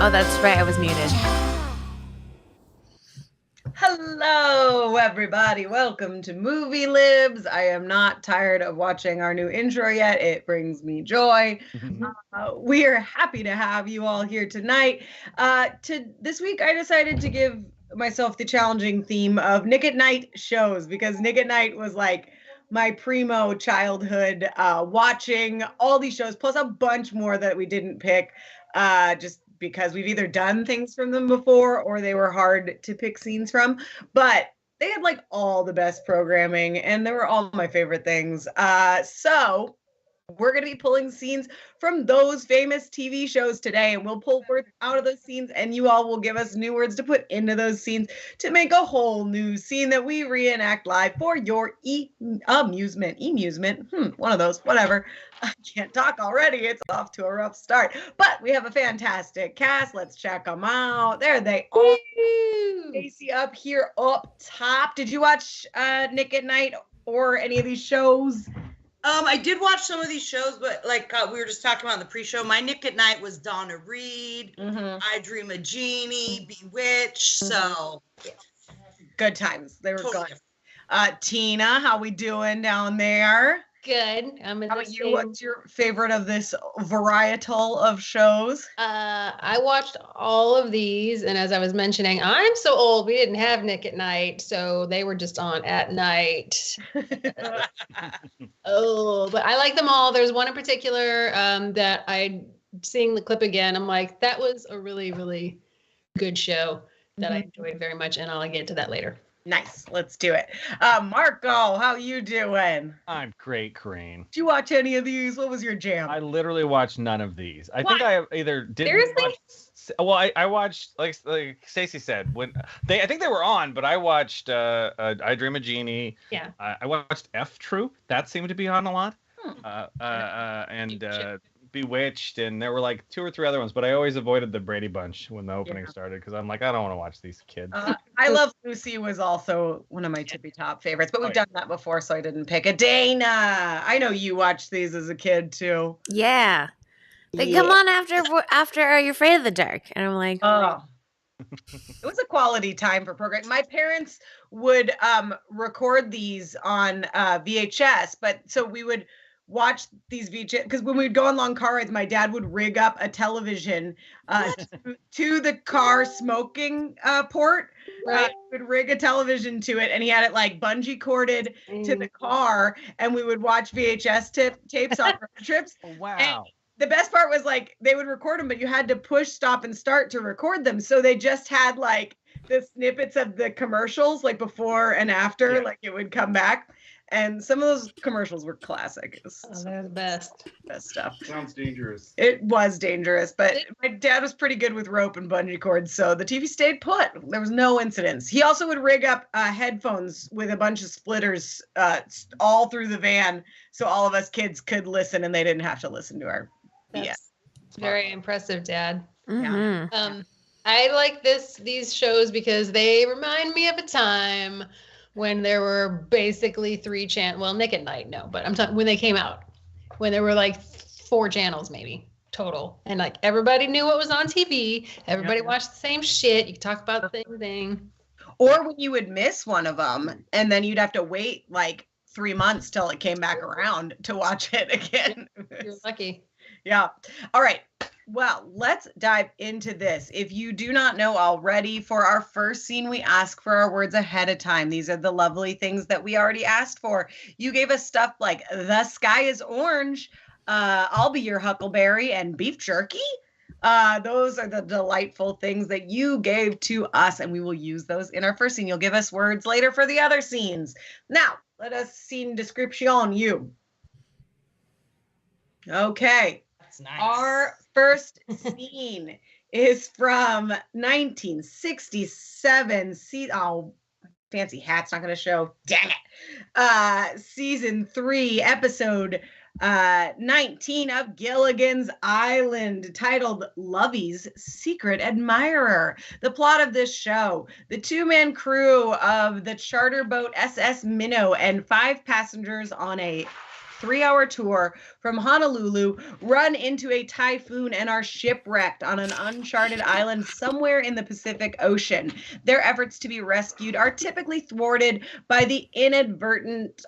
Oh, that's right. I was muted. Hello, everybody. Welcome to Movie Libs. I am not tired of watching our new intro yet. It brings me joy. We are happy to have you all here tonight. This week, I decided to give myself the challenging theme of Nick at Night shows because Nick at Night was like my primo childhood watching all these shows, plus a bunch more that we didn't pick. Just because we've either done things from them before or they were hard to pick scenes from. But they had like all the best programming and they were all my favorite things. So we're going to be pulling scenes from those famous TV shows today, and we'll pull words out of those scenes, and you all will give us new words to put into those scenes to make a whole new scene that we reenact live for your amusement. One of those, whatever. I can't talk already. It's off to a rough start, but we have a fantastic cast. Let's check them out. There they are. Stacey up here up top. Did you watch Nick at Night or any of these shows? I did watch some of these shows, but like we were just talking about in the pre-show, my Nick at Night was Donna Reed, I Dream a Genie, Bewitched, so yeah. Good times. They were Totally. good. Tina, how we doing down there? Good. How about you? What's your favorite of this varietal of shows? I watched all of these, and as I was mentioning, I'm so old, we didn't have Nick at Night, so they were just on at night. But I like them all. There's one in particular that seeing the clip again, I'm like, that was a really, really good show that I enjoyed very much, and I'll get to that later. Nice. Let's do it. Marco, how you doing? I'm great, Coreen. Did you watch any of these? What was your jam? I literally watched none of these. I What? think I either didn't Seriously? watch. Well, I watched like Stacey said when I think they were on, but I watched I Dream a Genie. Yeah. I watched F Troop. That seemed to be on a lot. And Bewitched, and there were like 2 or 3 other ones, but I always avoided the Brady Bunch when the opening started because I'm like, I don't want to watch these kids. I Love Lucy was also one of my tippy top favorites, but we've done that before, so I didn't pick it. Dana, I know you watched these as a kid too. Yeah. They come on after Are You Afraid of the Dark? And I'm like, Oh. It was a quality time for programming. My parents would record these on VHS, but so we would watch these VHS because when we'd go on long car rides, my dad would rig up a television to the car smoking port. Right. Would rig a television to it, and he had it like bungee corded to the car, and we would watch VHS tapes on road trips. Wow. And the best part was like they would record them, but you had to push stop and start to record them. So they just had like the snippets of the commercials, like before and after, like it would come back. And some of those commercials were classic. They're the best. Best stuff. Sounds dangerous. It was dangerous, but my dad was pretty good with rope and bungee cords, so the TV stayed put. There was no incidents. He also would rig up headphones with a bunch of splitters all through the van, so all of us kids could listen, and they didn't have to listen to our BS. That's very impressive, Dad. mhm. I like these shows because they remind me of a time when there were basically 3 channels. Well, Nick at Night, no, but I'm talking when they came out, when there were like 4 channels maybe total, and like everybody knew what was on TV. Everybody watched the same shit. You could talk about the same thing. Or when you would miss one of them, and then you'd have to wait like 3 months till it came back around to watch it again. You're lucky. Yeah. All right. Well, let's dive into this. If you do not know already, for our first scene, we ask for our words ahead of time. These are the lovely things that we already asked for. You gave us stuff like the sky is orange, I'll be your huckleberry, and beef jerky. Those are the delightful things that you gave to us, and we will use those in our first scene. You'll give us words later for the other scenes. Now, let us scene description you. Okay. That's nice. Our first scene is from 1967. Fancy hat's not going to show. Dang it. Season 3, episode 19 of Gilligan's Island, titled Lovey's Secret Admirer. The plot of this show: the 2-man crew of the charter boat SS Minnow and 5 passengers on a 3-hour tour from Honolulu run into a typhoon and are shipwrecked on an uncharted island somewhere in the Pacific Ocean. Their efforts to be rescued are typically thwarted by the inadvertent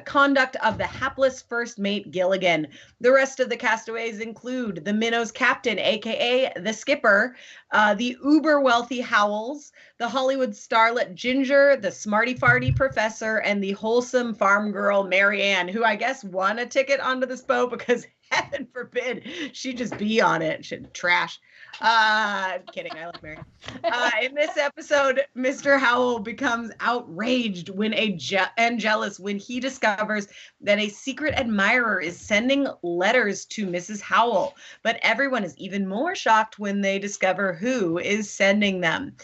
conduct of the hapless first mate Gilligan. The rest of the castaways include the Minnow's captain, aka the skipper, the uber wealthy Howells, the Hollywood starlet Ginger, the smarty farty professor, and the wholesome farm girl Marianne, who I guess won a ticket onto this boat because heaven forbid she just be on it. Should trash. Kidding. I like Marianne. In this episode, Mr. Howell becomes outraged and jealous when he discovers that a secret admirer is sending letters to Mrs. Howell. But everyone is even more shocked when they discover who is sending them.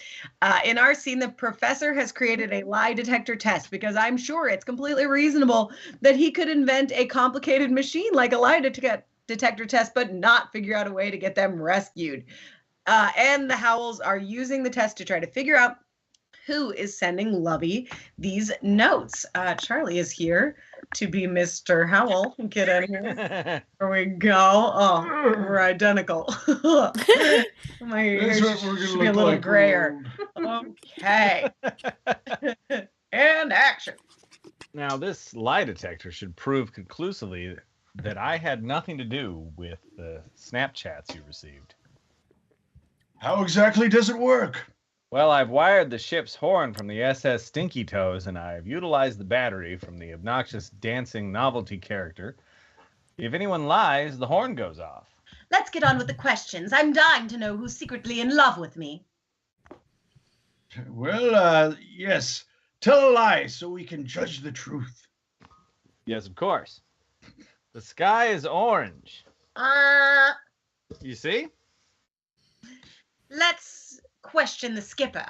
In our scene, the professor has created a lie detector test because I'm sure it's completely reasonable that he could invent a complicated machine like a lie detector test, but not figure out a way to get them rescued. And the Howells are using the test to try to figure out who is sending Lovey these notes. Charlie is here to be Mr. Howell. Get in here. There we go. Oh, we're identical. My hair should be a little grayer. Okay. And action. Now, this lie detector should prove conclusively that I had nothing to do with the Snapchats you received. How exactly does it work? Well, I've wired the ship's horn from the SS Stinky Toes, and I've utilized the battery from the obnoxious dancing novelty character. If anyone lies, the horn goes off. Let's get on with the questions. I'm dying to know who's secretly in love with me. Well, yes. Tell a lie so we can judge the truth. Yes, of course. The sky is orange. You see? Let's question the skipper.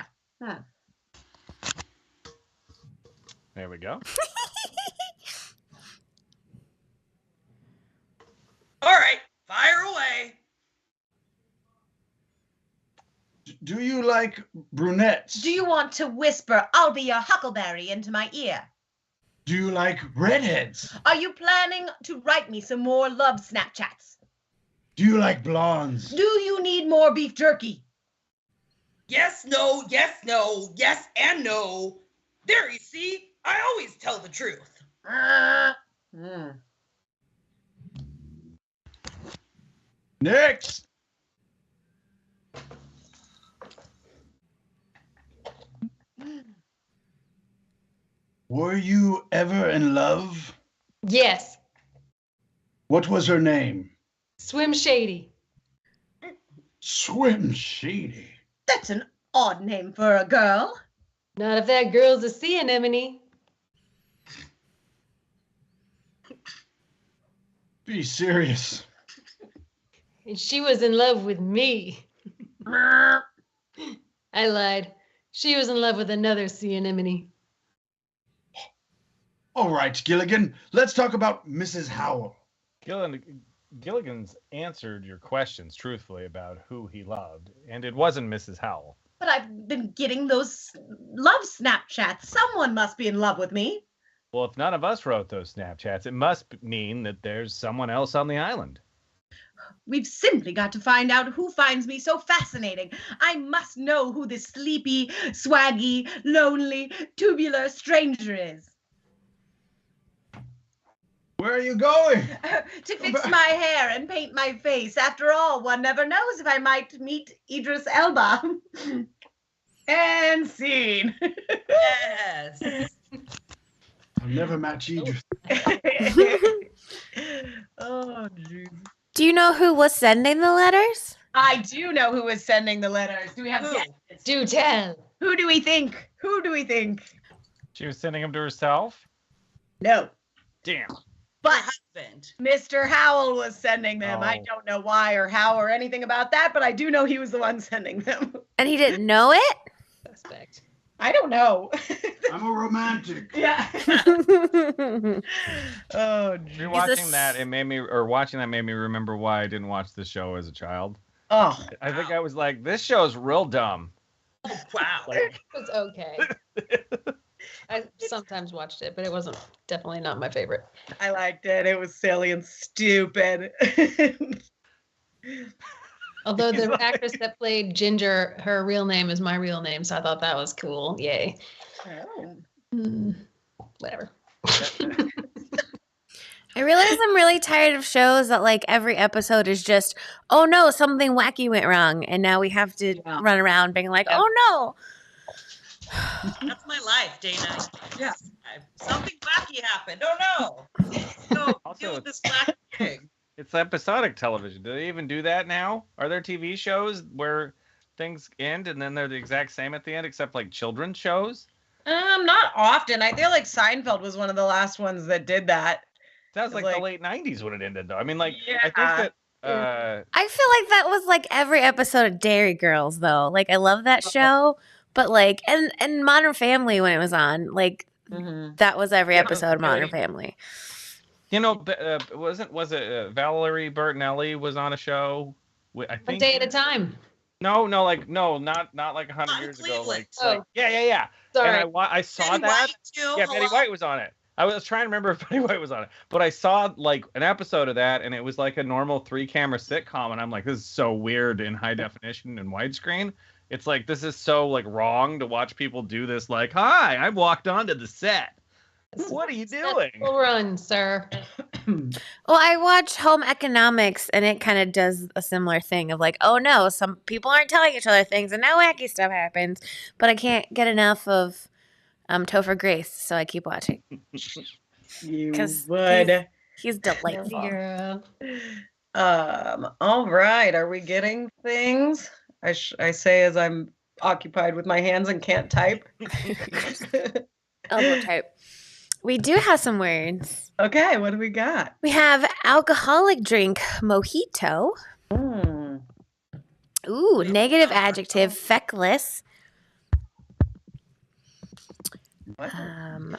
There we go. All right, fire away. Do you like brunettes? Do you want to whisper, I'll be your huckleberry, into my ear? Do you like redheads? Are you planning to write me some more love Snapchats? Do you like blondes? Do you need more beef jerky? Yes, no, yes, no, yes, and no. There, you see, I always tell the truth. Next. Were you ever in love? Yes. What was her name? Swim Shady. Swim Shady. That's an odd name for a girl. Not if that girl's a sea anemone. Be serious. And she was in love with me. I lied. She was in love with another sea anemone. All right, Gilligan, let's talk about Mrs. Howell. Gilligan's answered your questions truthfully about who he loved, and it wasn't Mrs. Howell. But I've been getting those love Snapchats. Someone must be in love with me. Well, if none of us wrote those Snapchats, it must mean that there's someone else on the island. We've simply got to find out who finds me so fascinating. I must know who this sleepy, swaggy, lonely, tubular stranger is. Where are you going? To fix my hair and paint my face. After all, one never knows if I might meet Idris Elba. And scene. Yes. I'll never match Idris. Oh, jeez. Do you know who was sending the letters? I do know who is sending the letters. Do we have guesses? Do tell. Who do we think? Who do we think? She was sending them to herself? No. Damn. But Husband. Mr. Howell was sending them. I Oh. don't know why or how or anything about that, but I do know he was the one sending them. And he didn't know it? Suspect. I don't know. I'm a romantic. Yeah. Oh, geez. Rewatching that, watching that made me remember why I didn't watch this show as a child. Oh. I think I was like, this show's real dumb. Oh, wow. Like, It's okay. I sometimes watched it, but it wasn't definitely not my favorite. I liked it. It was silly and stupid. Although the actress that played Ginger, her real name is my real name, so I thought that was cool. Yay. Oh. Whatever. I realize I'm really tired of shows that like every episode is just, oh no, something wacky went wrong, and now we have to run around being like, oh no. That's my life, Dana. Yeah. Something wacky happened. Oh no. So Also, deal with this wacky thing. It's episodic television. Do they even do that now? Are there TV shows where things end and then they're the exact same at the end, except like children's shows? Not often. I feel like Seinfeld was one of the last ones that did that. Sounds like the late 90s when it ended, though. I mean, like, Yeah. I think that. I feel like that was like every episode of Dairy Girls, though. Like, I love that show, but like, and Modern Family when it was on, like, that was every episode of Modern Family. You know, was it Valerie Bertinelli was on a show? I think. A day at a time. No, like not like 100 years ago. Like, yeah. Sorry. And I saw Betty that. White, too. Yeah, Betty White was on it. I was trying to remember if Betty White was on it, but I saw like an episode of that, and it was like a normal 3-camera sitcom, and I'm like, this is so weird in high definition and widescreen. It's like this is so like wrong to watch people do this. Like, hi, I walked onto the set. What are you doing? Run, sir. Well, I watch Home Economics, and it kind of does a similar thing of like, oh no, some people aren't telling each other things, and now wacky stuff happens. But I can't get enough of Topher Grace, so I keep watching. You 'Cause would. He's delightful. Girl. All right. Are we getting things? I say as I'm occupied with my hands and can't type. Elbow type. We do have some words. Okay, what do we got? We have alcoholic drink mojito. Ooh, negative adjective feckless. What?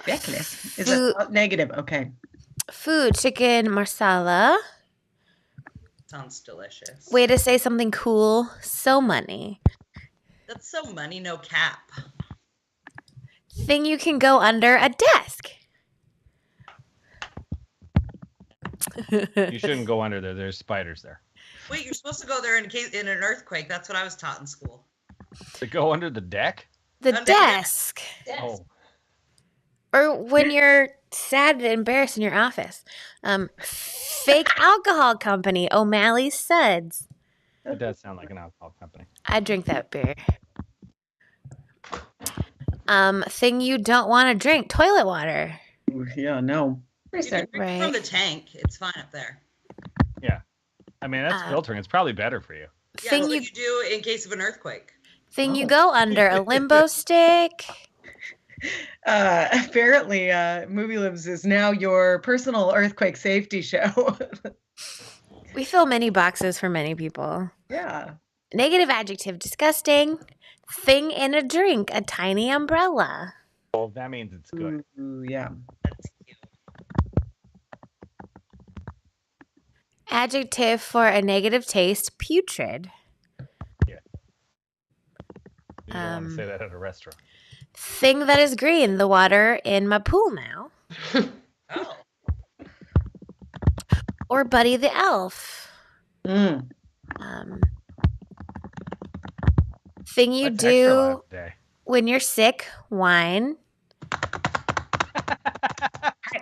Feckless. Is food- it negative? Okay. Food, chicken marsala. Sounds delicious. Way to say something cool. So money. That's so money, no cap. Thing you can go under a desk. You shouldn't go under there. There's spiders there. Wait, you're supposed to go there in an earthquake. That's what I was taught in school. To go under the deck? The Under the desk. Oh. Or when you're sad and embarrassed in your office. Fake alcohol company, O'Malley's Suds. It does sound like an alcohol company. I drink that beer. Thing you don't want to drink, toilet water. Yeah, no. You can drink Right. from the tank. It's fine up there. Yeah. I mean, that's filtering. It's probably better for you. Yeah, Thing that's you what you do in case of an earthquake. thing you go under, a limbo stick. Apparently, Movie Libs is now your personal earthquake safety show. We fill many boxes for many people. Yeah. Negative adjective, disgusting. Thing in a drink, a tiny umbrella. Well, that means it's good. Ooh, yeah. That's cute. Adjective for a negative taste, putrid. You don't want to say that at a restaurant. Thing that is green, the water in my pool now. Oh. Or Buddy the Elf. Mm. Thing you What's extra do life day? when you're sick, wine.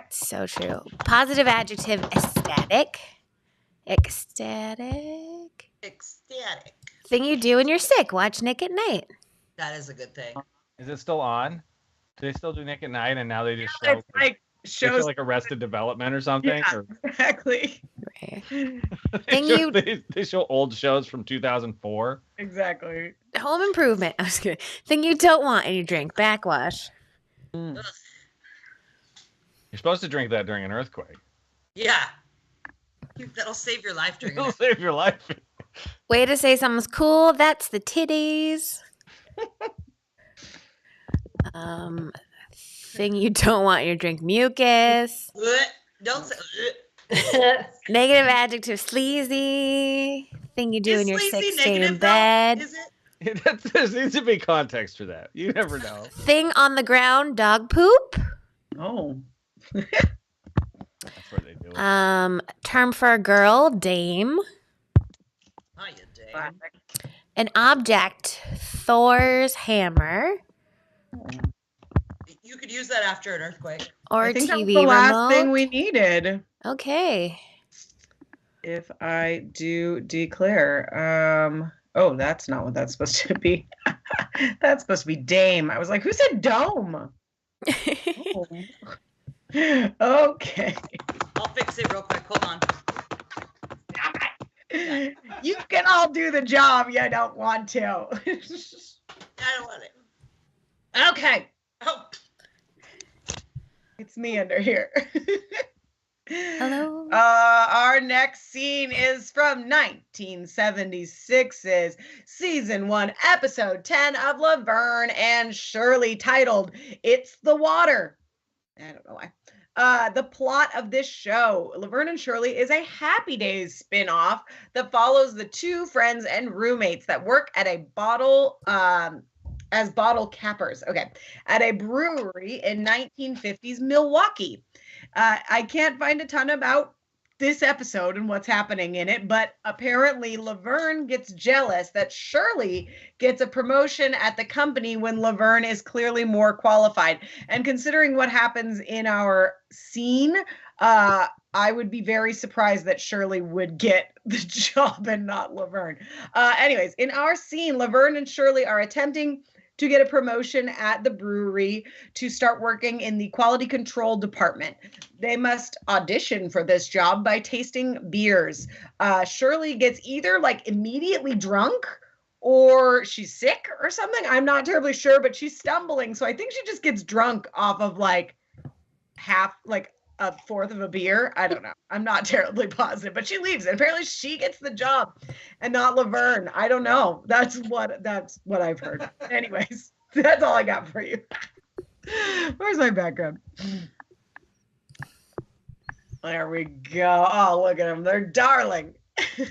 So true. Positive adjective, ecstatic. Ecstatic. Ecstatic. Thing you do when you're sick, watch Nick at Night. That is a good thing. Is it still on? Do they still do Nick at Night and now they just show, It's like they show shows. like Arrested Development or something? Yeah, Or exactly. Right. they, Thing show, you- they show old shows from 2004. Exactly. Home improvement. I was good. Thing you don't want in your drink, backwash. Mm. Ugh. You're supposed to drink that during an earthquake. Yeah. That'll save your life during It'll it. save your life. Way to say something's cool, that's the titties. Thing you don't want in your drink, mucus. Don't say. Negative adjective, sleazy. Thing you do Is when you're sleazy sick, stay in negative, though? bed. Is it? There needs to be context for that. You never know. Thing on the ground, dog poop. Oh. That's where they do it. Term for a girl, dame. Oh, you dang. An object, Thor's hammer. You could use that after an earthquake. Or I think that TV was the last remote. thing we needed. Okay. If I do declare. Oh, that's not what that's supposed to be. That's supposed to be dame. I was like, who said dome? Oh. Okay. I'll fix it real quick. Hold on. You can all do the job. You don't want to. I don't want it. Okay. Oh. It's me under here. Hello. Our next scene is from 1976's season 1, episode 10 of Laverne and Shirley, titled "It's the Water." I don't know why. The plot of this show, Laverne and Shirley, is a Happy Days spin-off that follows the two friends and roommates that work at a bottle as bottle cappers. Okay, at a brewery in 1950s Milwaukee. I can't find a ton about this episode and what's happening in it, but apparently Laverne gets jealous that Shirley gets a promotion at the company when Laverne is clearly more qualified. And considering what happens in our scene, I would be very surprised that Shirley would get the job and not Laverne. Anyways, in our scene, Laverne and Shirley are attempting to get a promotion at the brewery to start working in the quality control department. They must audition for this job by tasting beers. Shirley gets either like immediately drunk or she's sick or something. I'm not terribly sure, but she's stumbling. So I think she just gets drunk off of like a fourth of a beer. I don't know. I'm not terribly positive, but she leaves. And apparently she gets the job and not Laverne. I don't know. That's what I've heard. Anyways, that's all I got for you. Where's my background? There we go. Oh, look at them. They're darling.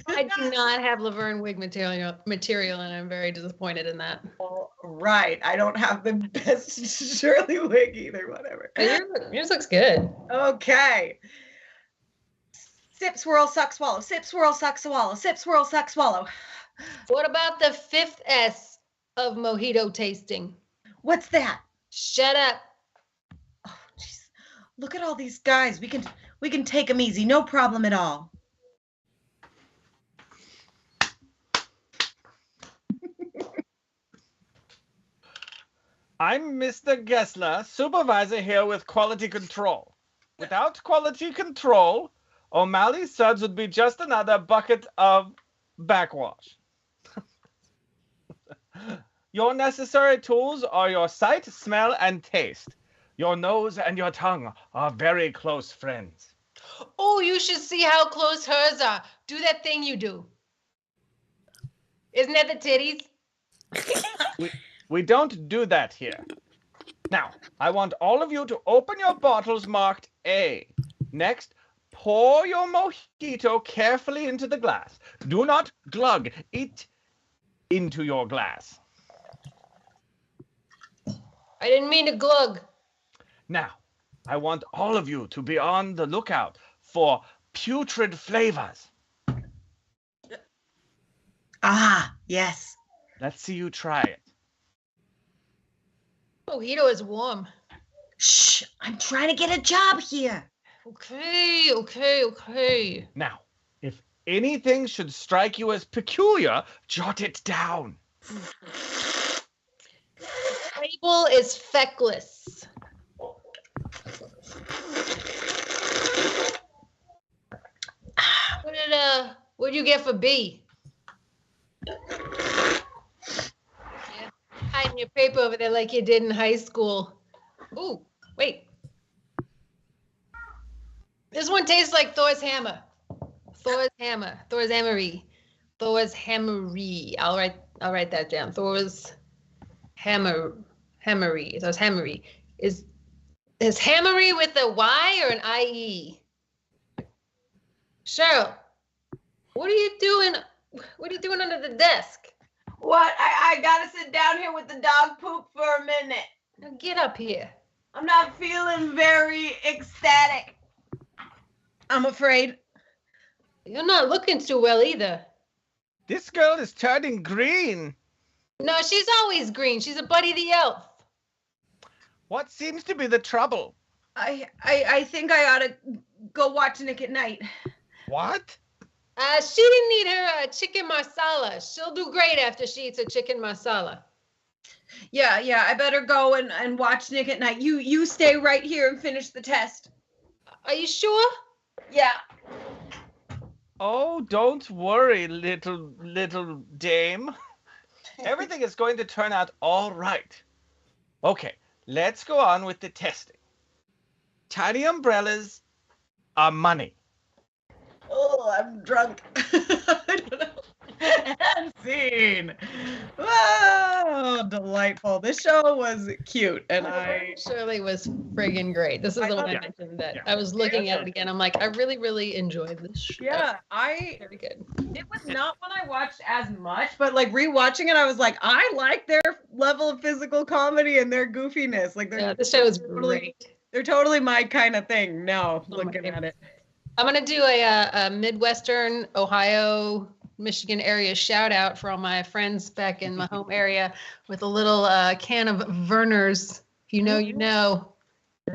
I do not have Laverne wig material, and I'm very disappointed in that. All right. I don't have the best Shirley wig either. Whatever. Yours looks good. Okay. Sip, swirl, suck, swallow. Sip, swirl, suck, swallow. Sip, swirl, suck, swallow. What about the 5th S of mojito tasting? What's that? Shut up. Oh, jeez. Look at all these guys. We can take them easy. No problem at all. I'm Mr. Gessler, supervisor here with quality control. Without quality control, O'Malley Suds would be just another bucket of backwash. Your necessary tools are your sight, smell, and taste. Your nose and your tongue are very close friends. Oh, you should see how close hers are. Do that thing you do. Isn't that the titties? We don't do that here. Now, I want all of you to open your bottles marked A. Next, pour your mojito carefully into the glass. Do not glug it into your glass. I didn't mean to glug. Now, I want all of you to be on the lookout for putrid flavors. Ah, yes. Let's see you try it. Mojito is warm. Shh, I'm trying to get a job here. Okay. Now, if anything should strike you as peculiar, jot it down. Label is feckless. What'd you get for B? Yeah. Hiding your paper over there like you did in high school. Ooh, wait. This one tastes like Thor's hammer. Thor's hammery. I'll write that down. Thor's hammery. Thor's hammery. Is hammery with a Y or an IE? Cheryl, what are you doing? What are you doing under the desk? What? I gotta sit down here with the dog poop for a minute. Now get up here. I'm not feeling very ecstatic. I'm afraid. You're not looking too well either. This girl is turning green. No, she's always green. She's a Buddy the Elf. What seems to be the trouble? I think I ought to go watch Nick at Night. What? She didn't need her chicken masala. She'll do great after she eats her chicken masala. Yeah, I better go and watch Nick at Night. You stay right here and finish the test. Are you sure? Yeah. Oh, don't worry, little dame. Everything is going to turn out all right. Okay, let's go on with the testing. Tiny umbrellas are money. Oh, I'm drunk. I don't know. And scene. Oh, delightful. This show was cute, and Shirley was friggin' great. This is the one I mentioned that I was looking at it again. I'm like, I really, really enjoyed this show. Yeah, Very good. It was not one I watched as much, but like rewatching it, I was like, I like their level of physical comedy and their goofiness. Like, This show is great. They're totally my kind of thing. No, looking at it. I'm gonna do a Midwestern Ohio, Michigan area shout out for all my friends back in my home area with a little can of Verner's. If you know, you know.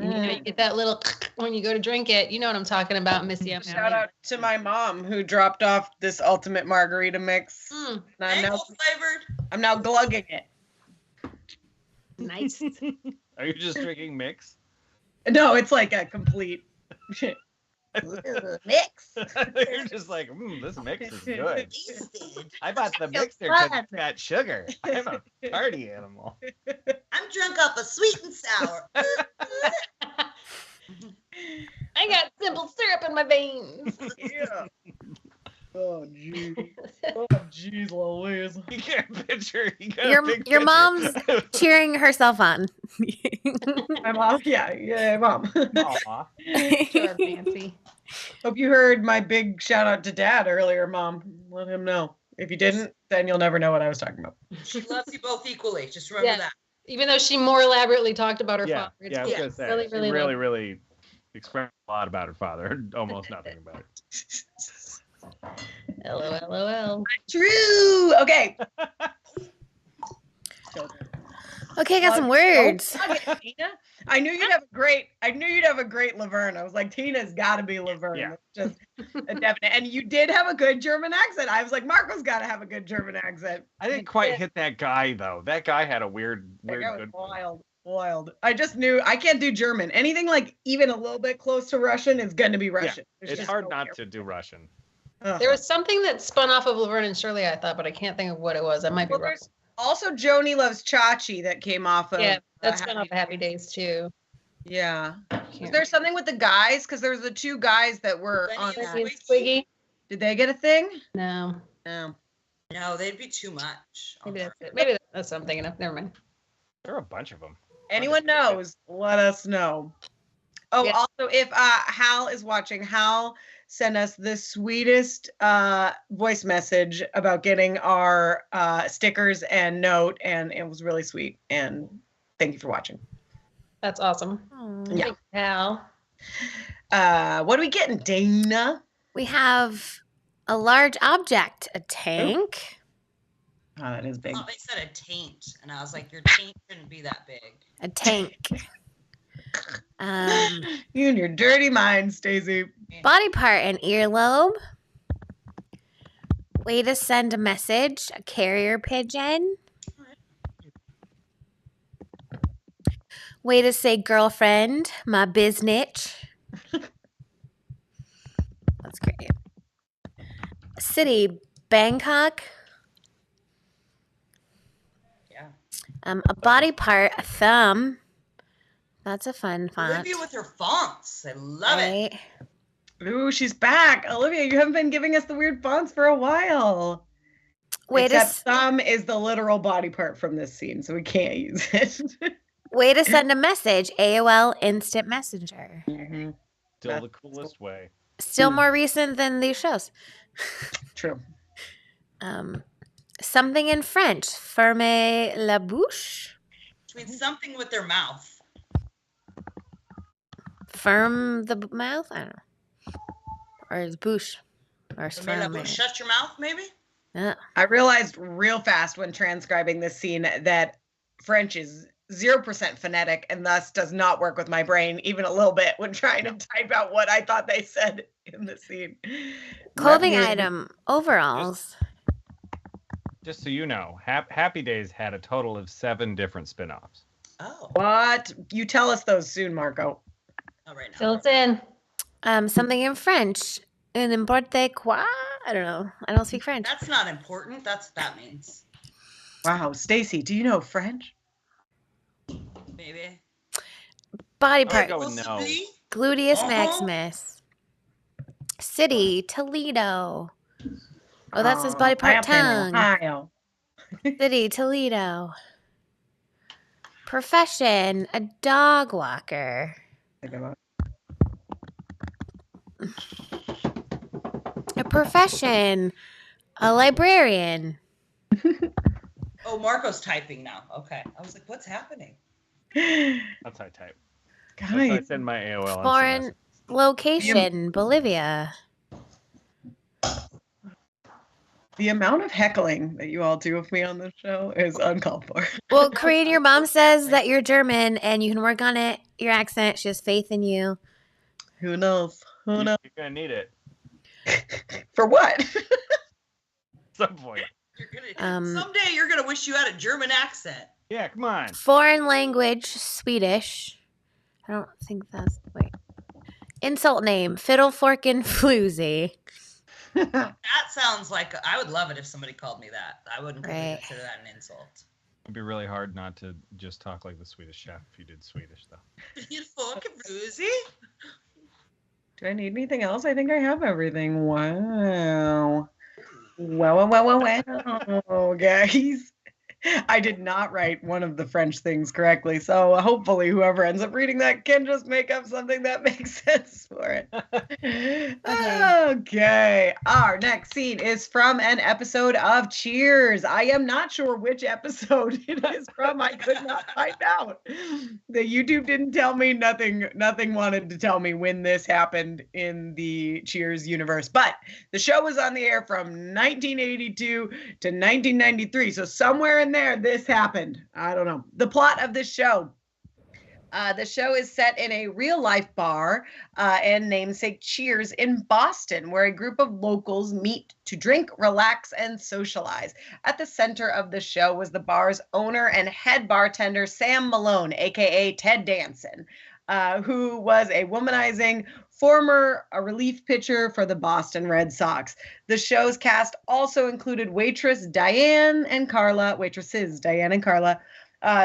You get that little when you go to drink it. You know what I'm talking about, Missy. Shout out to my mom who dropped off this ultimate margarita mix. Mm. And Mango flavored. I'm now glugging it. Nice. Are you just drinking mix? No, it's like a complete mix. You're just like, this mix is good. I bought the mixer because it's got sugar. I'm a party animal. I'm drunk off of sweet and sour. I got simple syrup in my veins. Yeah. Oh jeez. Oh jeez, Louise. You can't picture. Your mom's cheering herself on. My mom, yeah, mom. Aw. Sure, fancy. Hope you heard my big shout out to Dad earlier, Mom. Let him know. If you didn't, then you'll never know what I was talking about. She loves you both equally. Just remember that. Even though she more elaborately talked about her Yeah, father. It's I was gonna say, really, she really, really expressed a lot about her father. Almost nothing about it. LOL. True. Okay. Okay, I got some words. Tina. I knew you'd have a great Laverne. I was like, Tina's got to be Laverne. Yeah. It's just a definite. And you did have a good German accent. I was like, Marco's got to have a good German accent. I didn't quite hit that guy though. That guy had a weird That guy was good. wild. I just knew I can't do German. Anything like even a little bit close to Russian is going to be Russian. Yeah, it's hard not to do Russian. There was something that spun off of Laverne and Shirley, I thought, but I can't think of what it was. I might be wrong. There's also Joni Loves Chachi that came off of. Yeah, that's spun off of Happy Days too. Yeah. Was there something with the guys? Because there was the two guys that were on that. Benny and Squiggy? Did they get a thing? No. No. No, they'd be too much. Maybe that's it. Maybe that's something enough. Never mind. There are a bunch of them. Anyone knows, let us know. Oh, Yeah. also, if Hal is watching, Hal sent us the sweetest voice message about getting our stickers and note, and it was really sweet. And thank you for watching. That's awesome. Yeah. Thanks, Hal. What are we getting, Dana? We have a large object, a tank. Oh, that is I big. thought they said a taint, and I was like, your taint shouldn't be that big. A tank. You and your dirty mind, Stacey. Body part, an earlobe. Way to send a message, a carrier pigeon. Way to say girlfriend, my biznitch. That's great. City, Bangkok. Yeah. A body part, a thumb. That's a fun font. Olivia with her fonts. I love it. Right? Ooh, she's back. Olivia, you haven't been giving us the weird fonts for a while. Except thumb is the literal body part from this scene, so we can't use it. Way to send a message, AOL Instant Messenger. Mm-hmm. Still the coolest way. Still more recent than these shows. True. Something in French. Ferme la bouche. Which means something with their mouth. Firm the mouth? I don't know. Or is bouche. Or Ferme la ferme. bouche, shut your mouth, maybe? Yeah. I realized real fast when transcribing this scene that French is 0% phonetic and thus does not work with my brain even a little bit when trying to type out what I thought they said in the scene. Clothing Not good. item. Overalls. Just so you know, Happy Days had a total of 7 different spin-offs. Oh. What? You tell us those soon, Marco. Not right now. Fill us in. Something in French. Un importe quoi? I don't know. I don't speak French. That's not important. That's what that means. Wow, Stacey, do you know French? Maybe. Body I part. would go with no. Possibly. Gluteus maximus. City. Toledo. Oh, that says body part. Tongue. Ohio. City. Toledo. Profession. A dog walker. A profession. A librarian. Oh, Marco's typing now. Okay. I was like, what's happening? That's how I type. That's how I Guys, send my AOL. Foreign SMS. location. Bolivia. the amount of heckling that you all do of me on this show is uncalled for. Well, Coreen, your mom says that you're German and you can work on it. Your accent. She has faith in you. Who knows? Who knows? You're gonna need it For what? at some point. Someday you're gonna wish you had a German accent. Yeah, come on. Foreign language. Swedish. I don't think that's. Wait. Insult name. Fiddle, forkin, floozy. That sounds like I would love it if somebody called me that. I wouldn't Right. consider that an insult. It'd be really hard not to just talk like the Swedish chef if you did Swedish, though. You fucking boozy. Do I need anything else? I think I have everything. Wow. Wow, guys. I did not write one of the French things correctly, so hopefully whoever ends up reading that can just make up something that makes sense for it. Okay. Our next scene is from an episode of Cheers. I am not sure which episode it is from. I could not find out. The YouTube didn't tell me. Nothing wanted to tell me when this happened in the Cheers universe. But the show was on the air from 1982 to 1993. So somewhere in there, this happened. I don't know. The plot of this show. The show is set in a real-life bar and namesake Cheers in Boston, where a group of locals meet to drink, relax, and socialize. At the center of the show was the bar's owner and head bartender, Sam Malone, a.k.a. Ted Danson, who was a womanizing former relief pitcher for the Boston Red Sox. The show's cast also included waitresses Diane and Carla,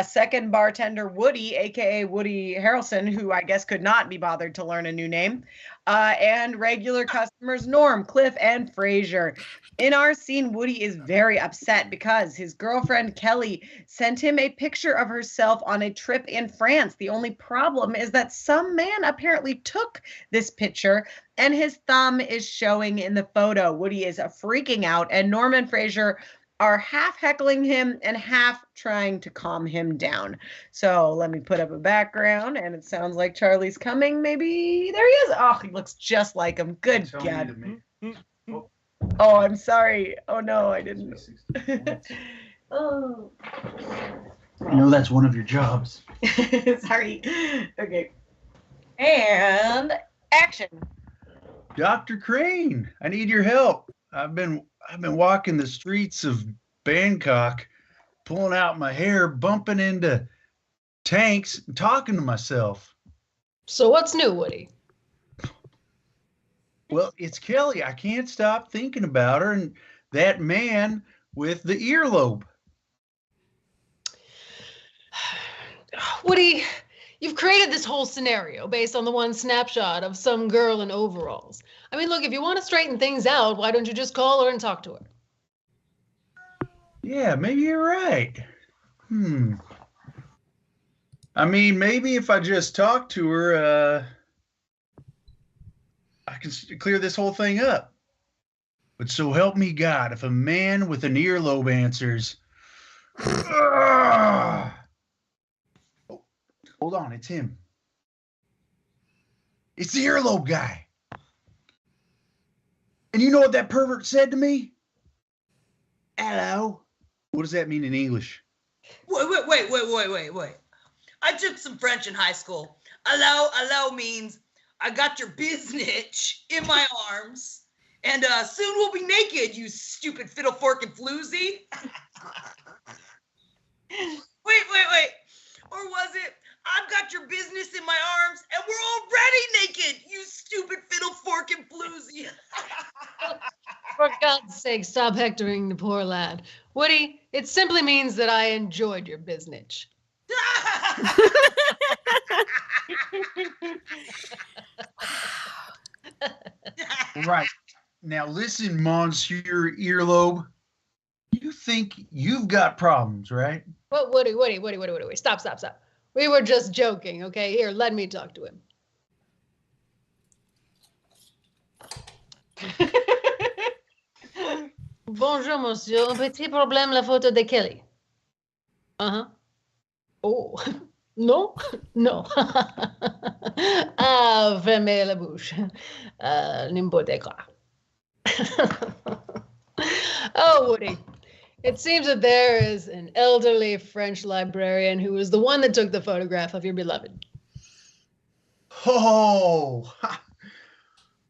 second bartender Woody, aka Woody Harrelson, who I guess could not be bothered to learn a new name, and regular customers Norm, Cliff, and Frazier. In our scene, Woody is very upset because his girlfriend Kelly sent him a picture of herself on a trip in France. The only problem is that some man apparently took this picture and his thumb is showing in the photo. Woody is freaking out, and Norm and Frazier are half heckling him and half trying to calm him down. So let me put up a background, and it sounds like Charlie's coming. Maybe there he is. Oh, he looks just like him. Good God. Oh, I'm sorry. Oh no, I didn't. Oh. I know that's one of your jobs. Sorry. Okay. And action. Dr. Crane, I need your help. I've been walking the streets of Bangkok, pulling out my hair, bumping into tanks, and talking to myself. So what's new, Woody? Well, it's Kelly. I can't stop thinking about her and that man with the earlobe. Woody, you've created this whole scenario based on the one snapshot of some girl in overalls. I mean, look, if you want to straighten things out, why don't you just call her and talk to her? Yeah, maybe you're right. I mean, maybe if I just talk to her, I can clear this whole thing up. But so help me God, if a man with an earlobe answers, "Ugh." Oh, hold on, it's him. It's the earlobe guy. And you know what that pervert said to me? Hello. What does that mean in English? Wait. I took some French in high school. Allow means I got your business in my arms, and soon we'll be naked, you stupid fiddle fork and floozy. Wait. Or was it, I've got your business in my arms, and we're already naked, you stupid fiddle fork and floozy. For God's sake, stop hectoring the poor lad. Woody, it simply means that I enjoyed your business. Right. Now listen, Monsieur Earlobe. You think you've got problems, right? What, Woody, stop. We were just joking, okay? Here, let me talk to him. Bonjour, monsieur. Un petit problème, la photo de Kelly. Uh-huh. Oh, non. Ah, fermez la bouche. N'importe quoi. Oh, Woody. It seems that there is an elderly French librarian who was the one that took the photograph of your beloved. Oh,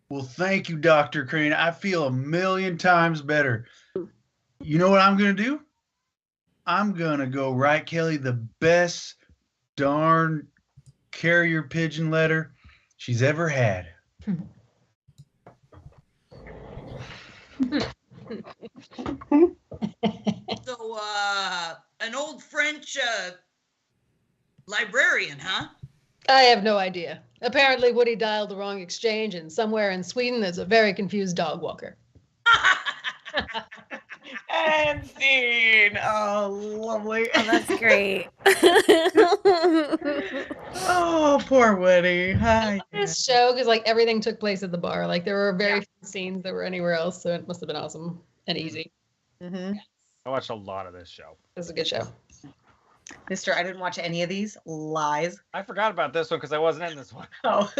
well, thank you, Dr. Crane. I feel 1,000,000 times better. You know what I'm going to do? I'm going to go write Kelly the best darn carrier pigeon letter she's ever had. So, an old French librarian, huh? I have no idea. Apparently, Woody dialed the wrong exchange, and somewhere in Sweden, there's a very confused dog walker. And scene. Oh, lovely. Oh, that's great. Oh, poor Woody. Hi. This show, because like everything took place at the bar. Like there were very few scenes that were anywhere else, so it must have been awesome and easy. Mm-hmm. I watched a lot of this show. It was a good show. Mister, I didn't watch any of these. Lies. I forgot about this one because I wasn't in this one. Oh.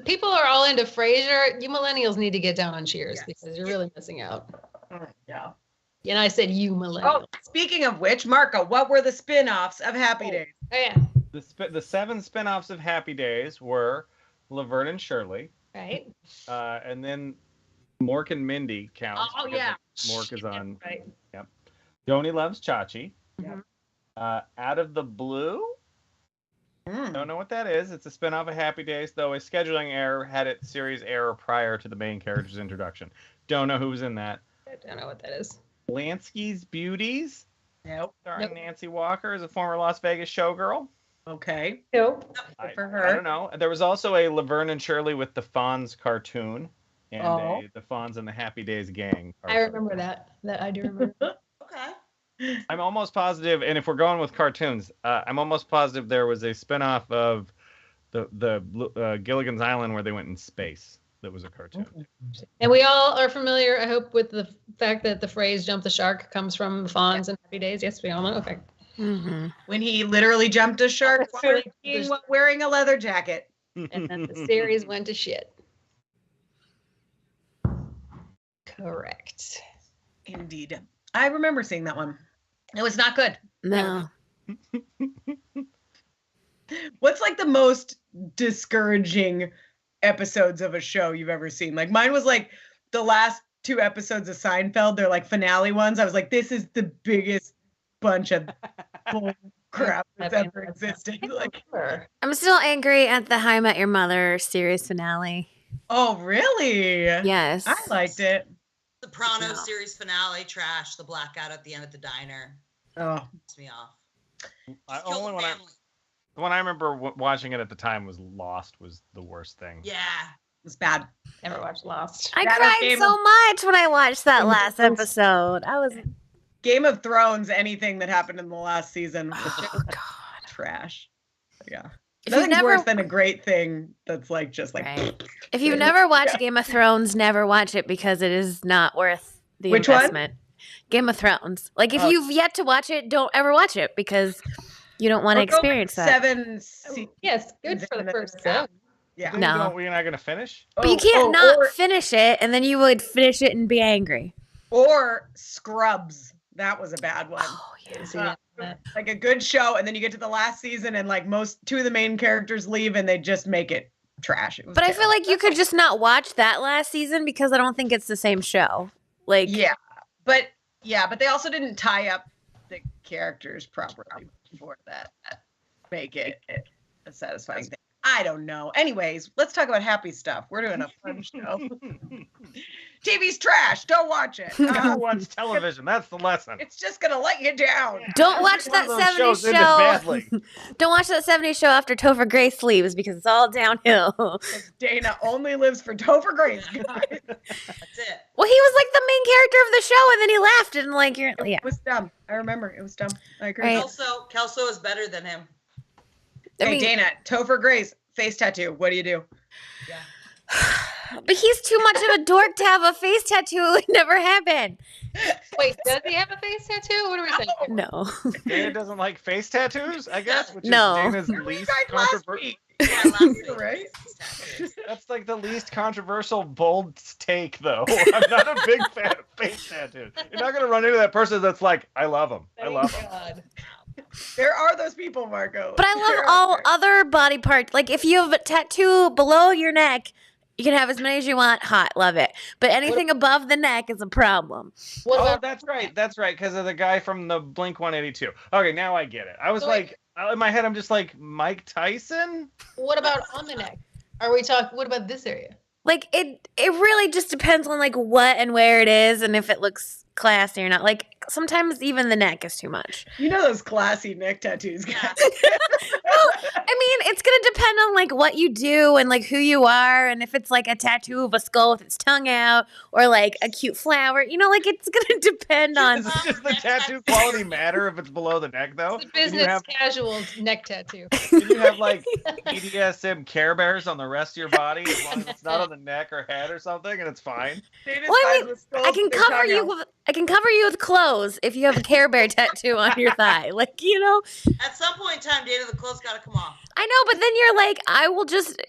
People are all into Frasier. You millennials need to get down on Cheers Yes. because you're really missing out. Yeah. And I said you millennials. Oh, speaking of which, Marco, what were the spin-offs of Happy Days? Oh yeah. The 7 spin-offs of Happy Days were Laverne and Shirley, Right. and then Mork and Mindy counts. Oh, because yeah. Mork is on. Right. Yep. Joni Loves Chachi. Yep. Out of the Blue. Don't know what that is. It's a spin-off of Happy Days, though a scheduling error had its series error prior to the main character's introduction. Don't know who was in that. I don't know what that is. Lansky's Beauties, Nope. starring Nope. Nancy Walker as a former Las Vegas showgirl. Okay. Nope. For I her. don't know. There was also a Laverne and Shirley with the Fonz cartoon and the Fonz and the Happy Days gang. I remember that. That I do remember. Okay. I'm almost positive, and if we're going with cartoons, I'm almost positive there was a spinoff of the Gilligan's Island where they went in space. That was a cartoon. And we all are familiar, I hope, with the fact that the phrase "jump the shark" comes from Fonz and Happy Days. Yes, we all know. Okay. Mm-hmm. When he literally jumped a shark Sure. while wearing a leather jacket. And then the series went to shit. Correct. Indeed. I remember seeing that one. It was not good. No. What's like the most discouraging episodes of a show you've ever seen? Like mine was like the last 2 episodes of Seinfeld. They're like finale ones. I was like, this is the biggest bunch of bull crap that's ever existed. Like, I'm still angry at the How I Met Your Mother series finale. oh really? Yes. I liked it. Sopranos No. series finale, trash. The blackout at the end at the diner. Oh, Pissed me off. I, Just kill only the when I family. the one I remember watching it at the time was Lost was the worst thing. Yeah. it was bad. Never watched Lost. I That cried Game so of- much when I watched that Game of last Thrones. episode. I was Game of Thrones, anything that happened in the last season was oh, just God. trash. Yeah. If you've Nothing's never worse than a great thing that's like just like. Right. If you've never watched Game of Thrones, never watch it because it is not worth the Which one? investment. Game of Thrones. Like if Oh. you've yet to watch it, don't ever watch it because you don't want to Or go, like, experience that. 7 Yes, good for the first seven. Yeah. No. We're not gonna finish. But you can't not finish it, and then you would finish it and be angry. Or Scrubs. That was a bad one. Oh yeah. Like a good show, and then you get to the last season, and like two of the main characters leave, and they just make it trash. It was But I terrible. feel like you could just not watch that last season because I don't think it's the same show. Like but they also didn't tie up the characters properly before that make it a satisfying thing. I don't know. Anyways, let's talk about happy stuff. We're doing a fun show. TV's trash. Don't watch it. Don't watch television. That's the lesson. It's just gonna let you down. don't watch One that of those 70s shows ended show. badly. Don't watch that 70s show after Topher Grace leaves because it's all downhill. Dana only lives for Topher Grace, guys. That's it. Well, he was like the main character of the show, and then he left, and like yeah. It was dumb. I remember it was dumb. I agree. Right. Kelso is better than him. I Hey, mean, Dana, Topher Grace, face tattoo. What do you do? but he's too much of a dork to have a face tattoo. It would never happen. Wait, does he have a face tattoo? What are we saying? No. Dana doesn't like face tattoos, I guess, which No. is Dana's least Guys, last controversial. week. Yeah, last week. Right? That's like the least controversial, bold take, though. I'm not a big fan of face tattoos. You're not gonna run into that person that's like, I love them. I love them. God. There are those people, Marco. But I love all other body parts. Like if you have a tattoo below your neck, you can have as many as you want. Hot, love it. But anything above the neck is a problem. What Oh, about that's right. That's right. Because of the guy from the Blink 182. Okay, now I get it. I was So like, in my head, I'm just like, Mike Tyson? what about on the neck? Are we talking? What about this area? Like it really just depends on like what and where it is and if it looks classy or not. Like sometimes even the neck is too much. You know those classy neck tattoos, guys. Well, I mean, it's gonna depend on like what you do and like who you are, and if it's like a tattoo of a skull with its tongue out, or like a cute flower. You know, like it's gonna depend on. Does the tattoo quality matter if it's below the neck, though? It's a business casual neck tattoo. Can you have like BDSM Care Bears on the rest of your body as long as it's not on the neck or head or something, and it's fine? Dana's Well, I eyes mean, with skulls I can with their cover tongue you out. with clothes if you have a Care Bear tattoo on your thigh. Like, you know, At some point in time, Dana, the clothes got to come off. I know, but then you're like, I will just,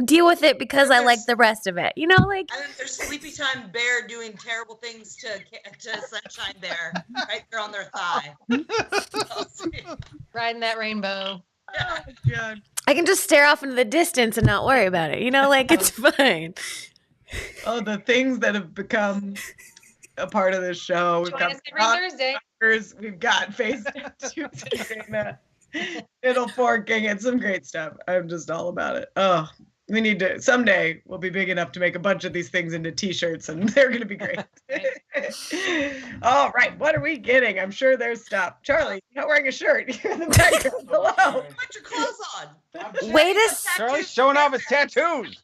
deal with it because I like the rest of it. You know, like, And then there's Sleepy Time Bear doing terrible things to Sunshine Bear right there on their thigh. Riding that rainbow. Oh, God. I can just stare off into the distance and not worry about it. You know, like, it's fine. Oh, the things that have become a part of this show. We've Join got us every Thursday. rockers, we've got face tattoos and Dana, middle forking, and some great stuff. I'm just all about it. Oh, we need to, someday we'll be big enough to make a bunch of these things into t-shirts, and they're going to be great. All right, what are we getting? I'm sure there's stuff. Charlie, you're not wearing a shirt. You're in the background below. Put your clothes on. Wait a Charlie's showing off his tattoos.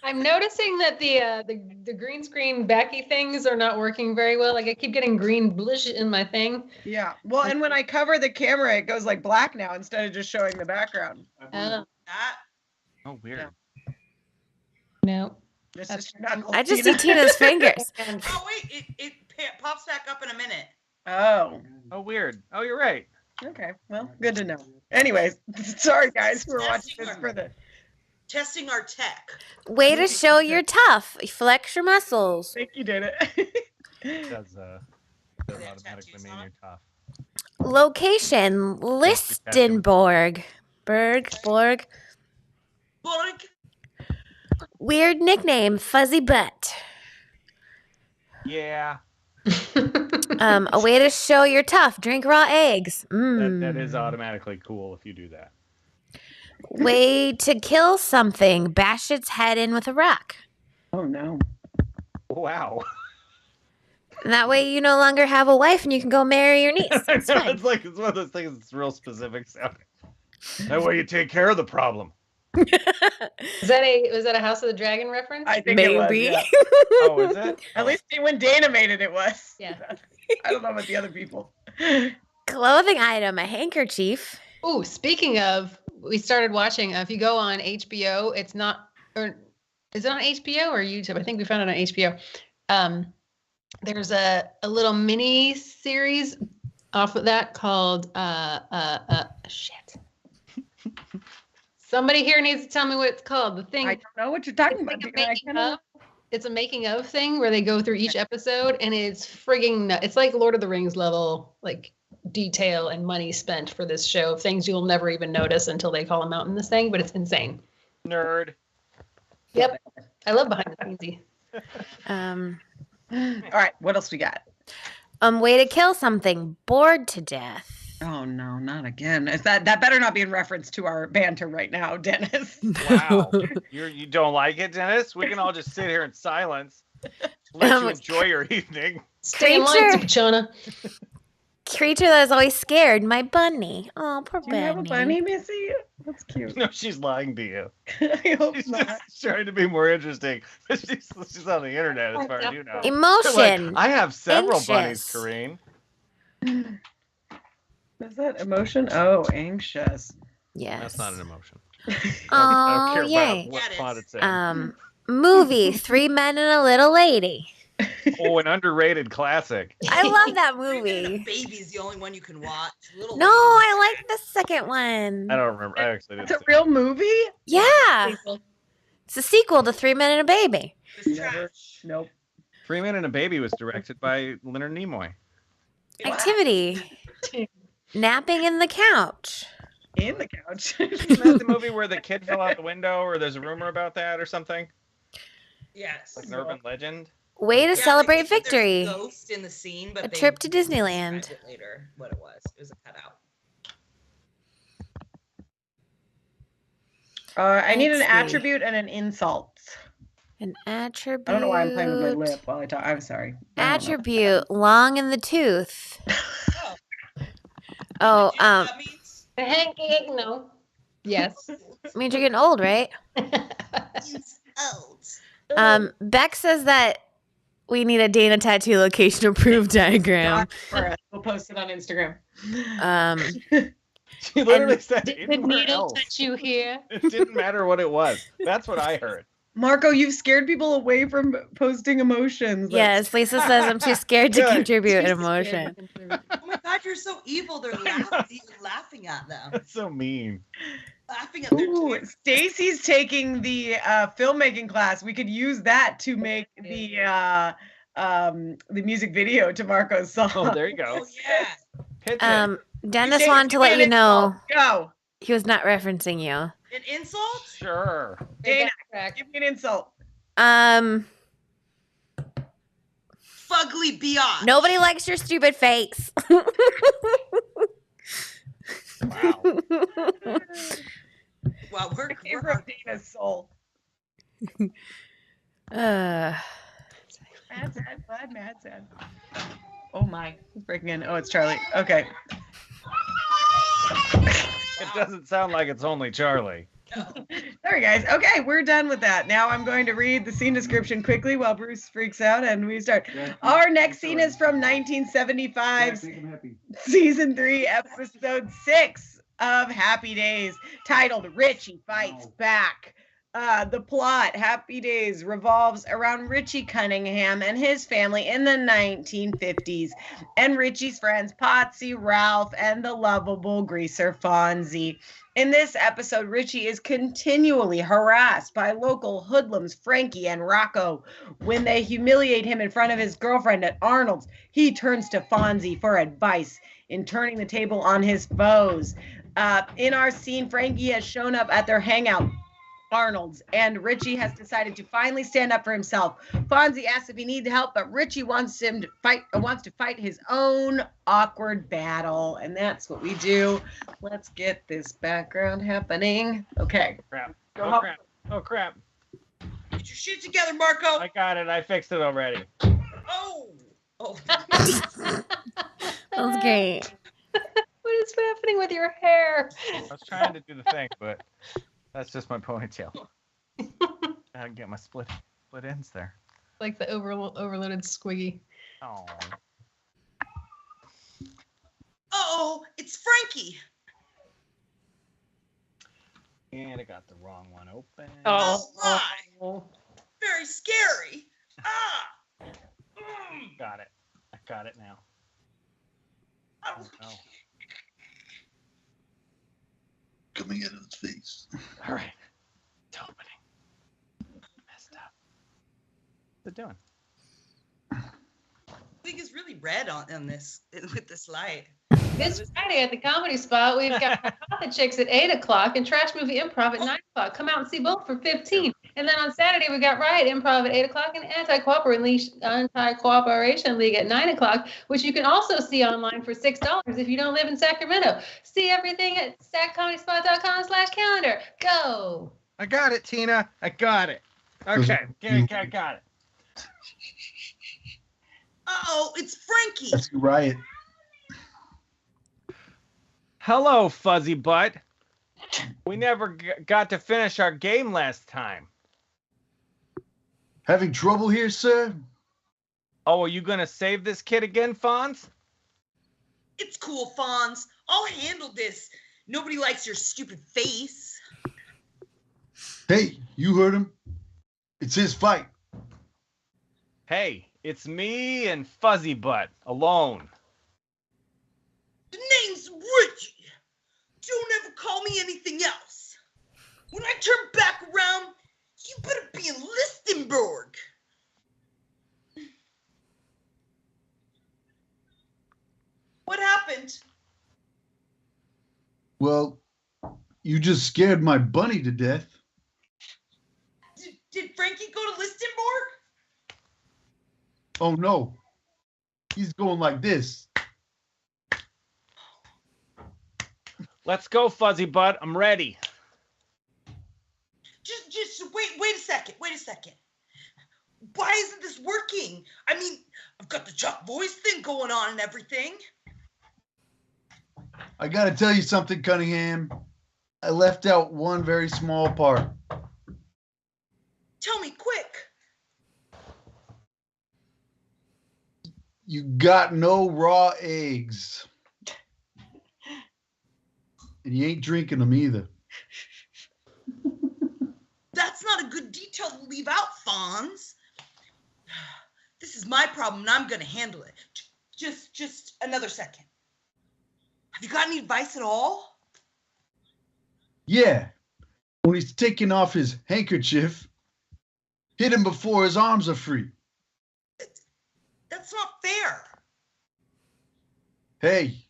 I'm noticing that the green screen backy things are not working very well. Like I keep getting green blush in my thing. Yeah, well, and when I cover the camera, it goes like black now instead of just showing the background. That Oh, weird. No. This is not I just see Tina's fingers. Oh wait, it pops back up in a minute. Oh, Oh, weird. Oh, you're right. okay. Well, good to know. Anyways, sorry guys who are watching this for the. Testing our tech. Way to show you're tough. Flex your muscles. Think you did it. It does Yeah, automatically tattoos mean on you're tough. Location, Listenborg. Borg. Boink. Weird nickname, Fuzzy Butt. Yeah, A way to show you're tough. Drink raw eggs. that is automatically cool if you do that. Way to kill something. Bash its head in with a rock. Oh no. Wow. And that way you no longer have a wife and you can go marry your niece. It's fine. It's like it's one of those things that's real specific sounding. That way you take care of the problem. Was that a House of the Dragon reference? I think it was, Maybe. yeah. Oh, is it? At least when Dana made it, it was. Yeah. I don't know about the other people. Clothing item, a handkerchief. Ooh, speaking of, we started watching. If you go on HBO, it's not, or is it on HBO or YouTube? I think we found it on HBO. There's a little mini series off of that called shit. Somebody here needs to tell me what it's called. The thing. I don't know what you're talking It's about. like a Dear. I making cannot- of. It's a making of thing where they go through each episode, and it's frigging. It's like Lord of the Rings level, like detail and money spent for this show of things you'll never even notice until they call them out in this thing. But it's insane. Nerd. Yep, I love behind the scenes. All right, what else we got? Way to kill something. Bored to death. Oh no, not again. Is that better not be in reference to our banter right now, Dennis? Wow. You don't like it, Dennis? We can all just sit here in silence. Let you enjoy your evening. Stay in line, Creature. Pachona. Creature that is always scared. My bunny. Oh, poor Do you have a bunny, Missy? That's cute. No, she's lying to you. I hope She's not. just trying to be more interesting. She's on the internet, as far as you know. Emotion. Like, I have several Anxious. bunnies, Coreen. Is that emotion? Oh, anxious. Yes. That's not an emotion. I Oh, don't care yay. about what That is- font it's in. Movie, 3 Men and a Little Lady. Oh, an underrated classic. I love that Three Men and a movie. Baby's the only one you can watch. Little No, Lady- I like the second one. I don't remember. I actually It's didn't a see it. real movie? Yeah. It's a sequel to 3 Men and a Baby. It's trash. Nope. 3 Men and a Baby was directed by Leonard Nimoy. Activity. Napping in the couch. In the couch. Isn't that the movie where the kid fell out the window, or there's a rumor about that or something? Yes. Like an urban legend? Way to Yeah, celebrate they think there's a victory. Ghost in the scene, but A they trip to described Disneyland. it later what it was. It was a cutout. I need an Let's see. attribute and an insult. An attribute. I don't know why I'm playing with my lip while I talk. I'm sorry. I don't know. Attribute, long in the tooth. Oh. Oh, Do you know what that means? No. Yes. means you're getting old, right? Means old. Beck says that we need a Dana tattoo location approved diagram. For us. We'll post it on Instagram. She literally said Did the anywhere needle else. touch you here? It didn't matter what it was. That's what I heard. Marco, you've scared people away from posting emotions. Yes, Lisa says I'm too scared to Good. contribute an She's emotion. scared. Oh my God, you're so evil. They're laughing at them. That's so mean. Laughing at their Ooh, tears. Stacey's taking the filmmaking class. We could use that to make the music video to Marco's song. Oh, there you go. Oh yeah. Pitch it. Dennis Stacey, wanted to give let me you an know insult. Go. he was not referencing you. An insult? Sure. Dana, Backtrack. give me an insult. Fugly biatch. Nobody likes your stupid face. Wow. Wow, we're Came from Dana's soul. uh, Mad, sad, glad, mad, sad. Oh my, who's breaking in? Oh, it's Charlie. Okay. It doesn't sound like it's only Charlie. Sorry, guys. Okay, we're done with that. Now I'm going to read the scene description quickly while Bruce freaks out and we start. Our next scene is from 1975's season 3, episode 6 of Happy Days, titled Richie Fights Back. The plot, Happy Days, revolves around Richie Cunningham and his family in the 1950s, and Richie's friends Potsy, Ralph, and the lovable greaser Fonzie. In this episode, Richie is continually harassed by local hoodlums Frankie and Rocco. When they humiliate him in front of his girlfriend at Arnold's, he turns to Fonzie for advice in turning the table on his foes. In our scene, Frankie has shown up at their hangout, Arnold's, and Richie has decided to finally stand up for himself. Fonzie asks if he needs help, but Richie wants to fight his own awkward battle, and that's what we do. Let's get this background happening. Okay. Crap. Go Oh home. crap. Oh crap. Get your shit together, Marco. I got it. I fixed it already. Oh. Oh. that was great. What is happening with your hair? I was trying to do the thing, but that's just my ponytail. I get my split ends there. Like the overloaded squiggy. Oh. Oh, it's Frankie. And I got the wrong one open. Oh my! Very scary. Ah! Got it. I got it now. Oh no. Coming out of his face. All right. It's opening. Messed up. What's it doing? I think it's really red on this with this light. This Friday at the Comedy Spot, we've got Profit Chicks at 8 o'clock and Trash Movie Improv at 9 o'clock. Come out and see both for 15. And then on Saturday, we got Riot Improv at 8 o'clock and Anti-Cooperation League at 9 o'clock, which you can also see online for $6 if you don't live in Sacramento. See everything at SacComedySpot.com/calendar. Go. I got it, Tina. I got it. Okay. I got it. Uh-oh, it's Frankie. That's Riot. Hello, Fuzzy Butt. We never got to finish our game last time. Having trouble here, sir? Oh, are you going to save this kid again, Fonz? It's cool, Fonz. I'll handle this. Nobody likes your stupid face. Hey, you heard him. It's his fight. Hey, it's me and Fuzzy Butt alone. The name's Richie. Don't ever call me anything else. When I turn back around, you better be in Listenberg. What happened? Well, you just scared my bunny to death. Did Frankie go to Listenberg? Oh no. He's going like this. Let's go, Fuzzy Butt. I'm ready. Just wait a second. Why isn't this working? I mean, I've got the Chuck voice thing going on and everything. I gotta tell you something, Cunningham. I left out one very small part. Tell me quick. You got no raw eggs. And you ain't drinking them either. That's not a good detail to leave out, Fonz. This is my problem, and I'm gonna handle it. Just another second. Have you got any advice at all? Yeah. When he's taking off his handkerchief, hit him before his arms are free. That's not fair. Hey,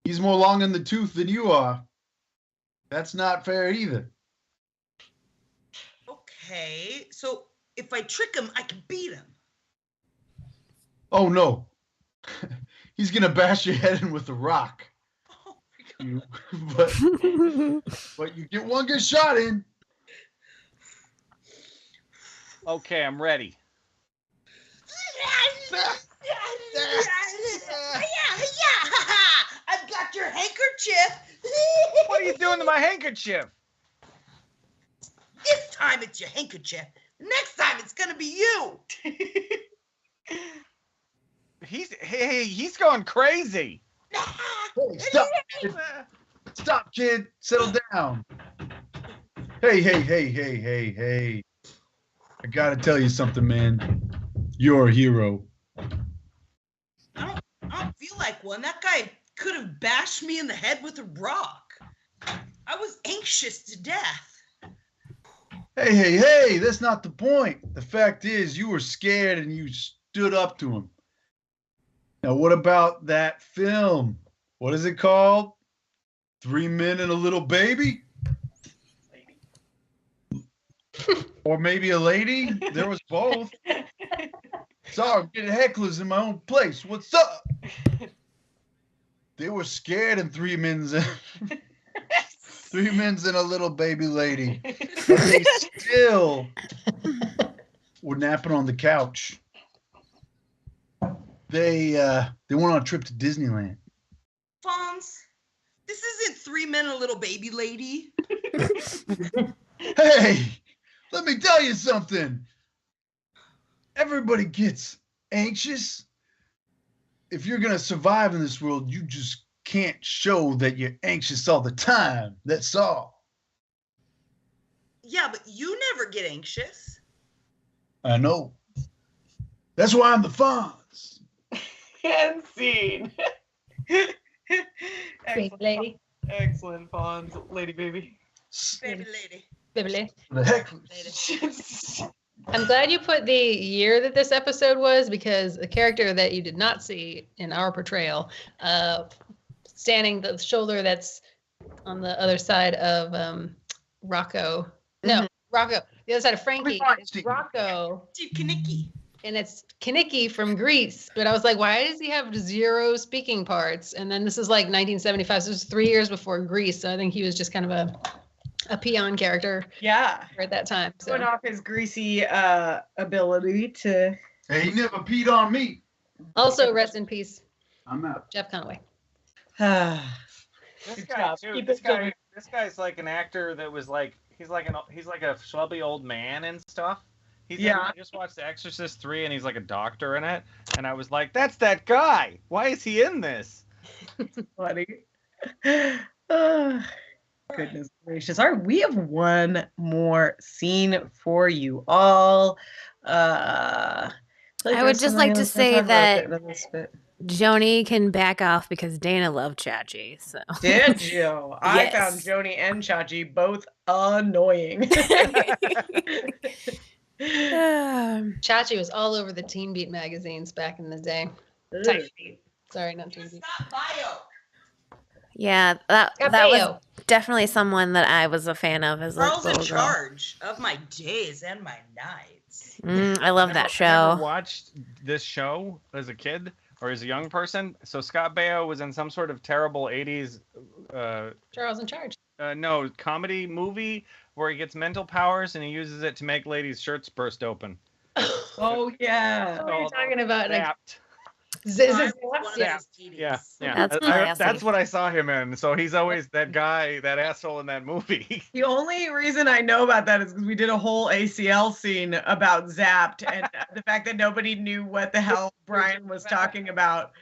he's more long in the tooth than you are. That's not fair either. Okay, so if I trick him, I can beat him. Oh no. He's gonna bash your head in with a rock. Oh my but you get one good shot in. Okay, I'm ready. I've got your handkerchief. What are you doing to my handkerchief? This time it's your handkerchief. Next time it's gonna be you. He's going crazy. Hey, stop, kid. Stop, kid. Settle down. Hey. I gotta tell you something, man. You're a hero. I don't feel like one. That guy could have bashed me in the head with a rock. I was anxious to death. Hey, that's not the point. The fact is, you were scared and you stood up to him. Now, what about that film? What is it called? 3 Men and a Little Baby? Or maybe a lady? There was both. Sorry, I'm getting hecklers in my own place. What's up? They were scared in 3 Men's and 3 Men's and a Little Baby Lady. But they still were napping on the couch. They went on a trip to Disneyland. Fonz, this isn't 3 Men and a Little Baby Lady. Hey, let me tell you something. Everybody gets anxious. If you're going to survive in this world, you just can't show that you're anxious all the time. That's all. Yeah, but you never get anxious. I know. That's why I'm the Fonz. And scene. Baby lady. Excellent, Fonz, lady baby. Baby lady. Baby lady. The heck. I'm glad you put the year that this episode was, because the character that you did not see in our portrayal, standing the shoulder that's on the other side of Rocco. No, Rocco. The other side of Frankie. It's Rocco. Steve Kanicki. And it's Kanicki from Grease. But I was like, why does he have 0 speaking parts? And then this is like 1975. So it was 3 years before Grease. So I think he was just kind of a peon character Yeah. at that time. So Showing off his greasy ability to. Hey, he never peed on me. also rest in peace, I'm out. Jeff Conaway. This Good guy job. too. Keep This it going. guy's like an actor that was like he's like a schlubby old man and stuff. I just watched The Exorcist 3 and he's like a doctor in it, and I was like, that's that guy. Why is he in this? Funny. Goodness gracious. All right, we have one more scene for you all. I would just like to say that Joni can back off because Dana loved Chachi. So Did you? I Yes. found Joni and Chachi both annoying. Chachi was all over the Teen Beat magazines back in the day. Tight Beat. Sorry, not Teen Beat. Stop bio. yeah, that was Cabello. definitely someone that I was a fan of as like Girls a in little girl. charge of my days and my nights. I love that Never show. watched this show as a kid or as a young person. So Scott Baio was in some sort of terrible 80s Charles in Charge. comedy movie where he gets mental powers and he uses it to make ladies' shirts burst open. Oh yeah. What are you talking about? Like, Zapped. One of yeah. his TDs. Yeah. That's classy. That's what I saw him in. So he's always that guy, that asshole in that movie. The only reason I know about that is because we did a whole ACL scene about Zapped and the fact that nobody knew what the hell Brian was talking about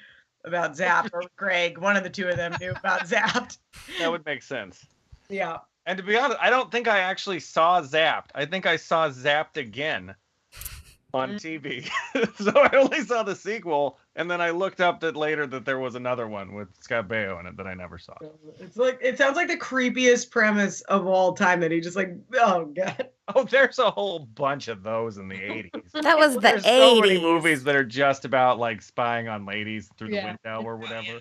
Zapped, or Greg. One of the two of them knew about Zapped. That would make sense. Yeah. And to be honest, I don't think I actually saw Zapped. I think I saw Zapped again on TV. So I only saw the sequel, and then I looked up that later that there was another one with Scott Baio in it that I never saw. It's like, it sounds like the creepiest premise of all time that he just like, oh god. Oh, there's a whole bunch of those in the 80s. That was the There's so many 80s. movies that are just about like spying on ladies through the Yeah. window or whatever.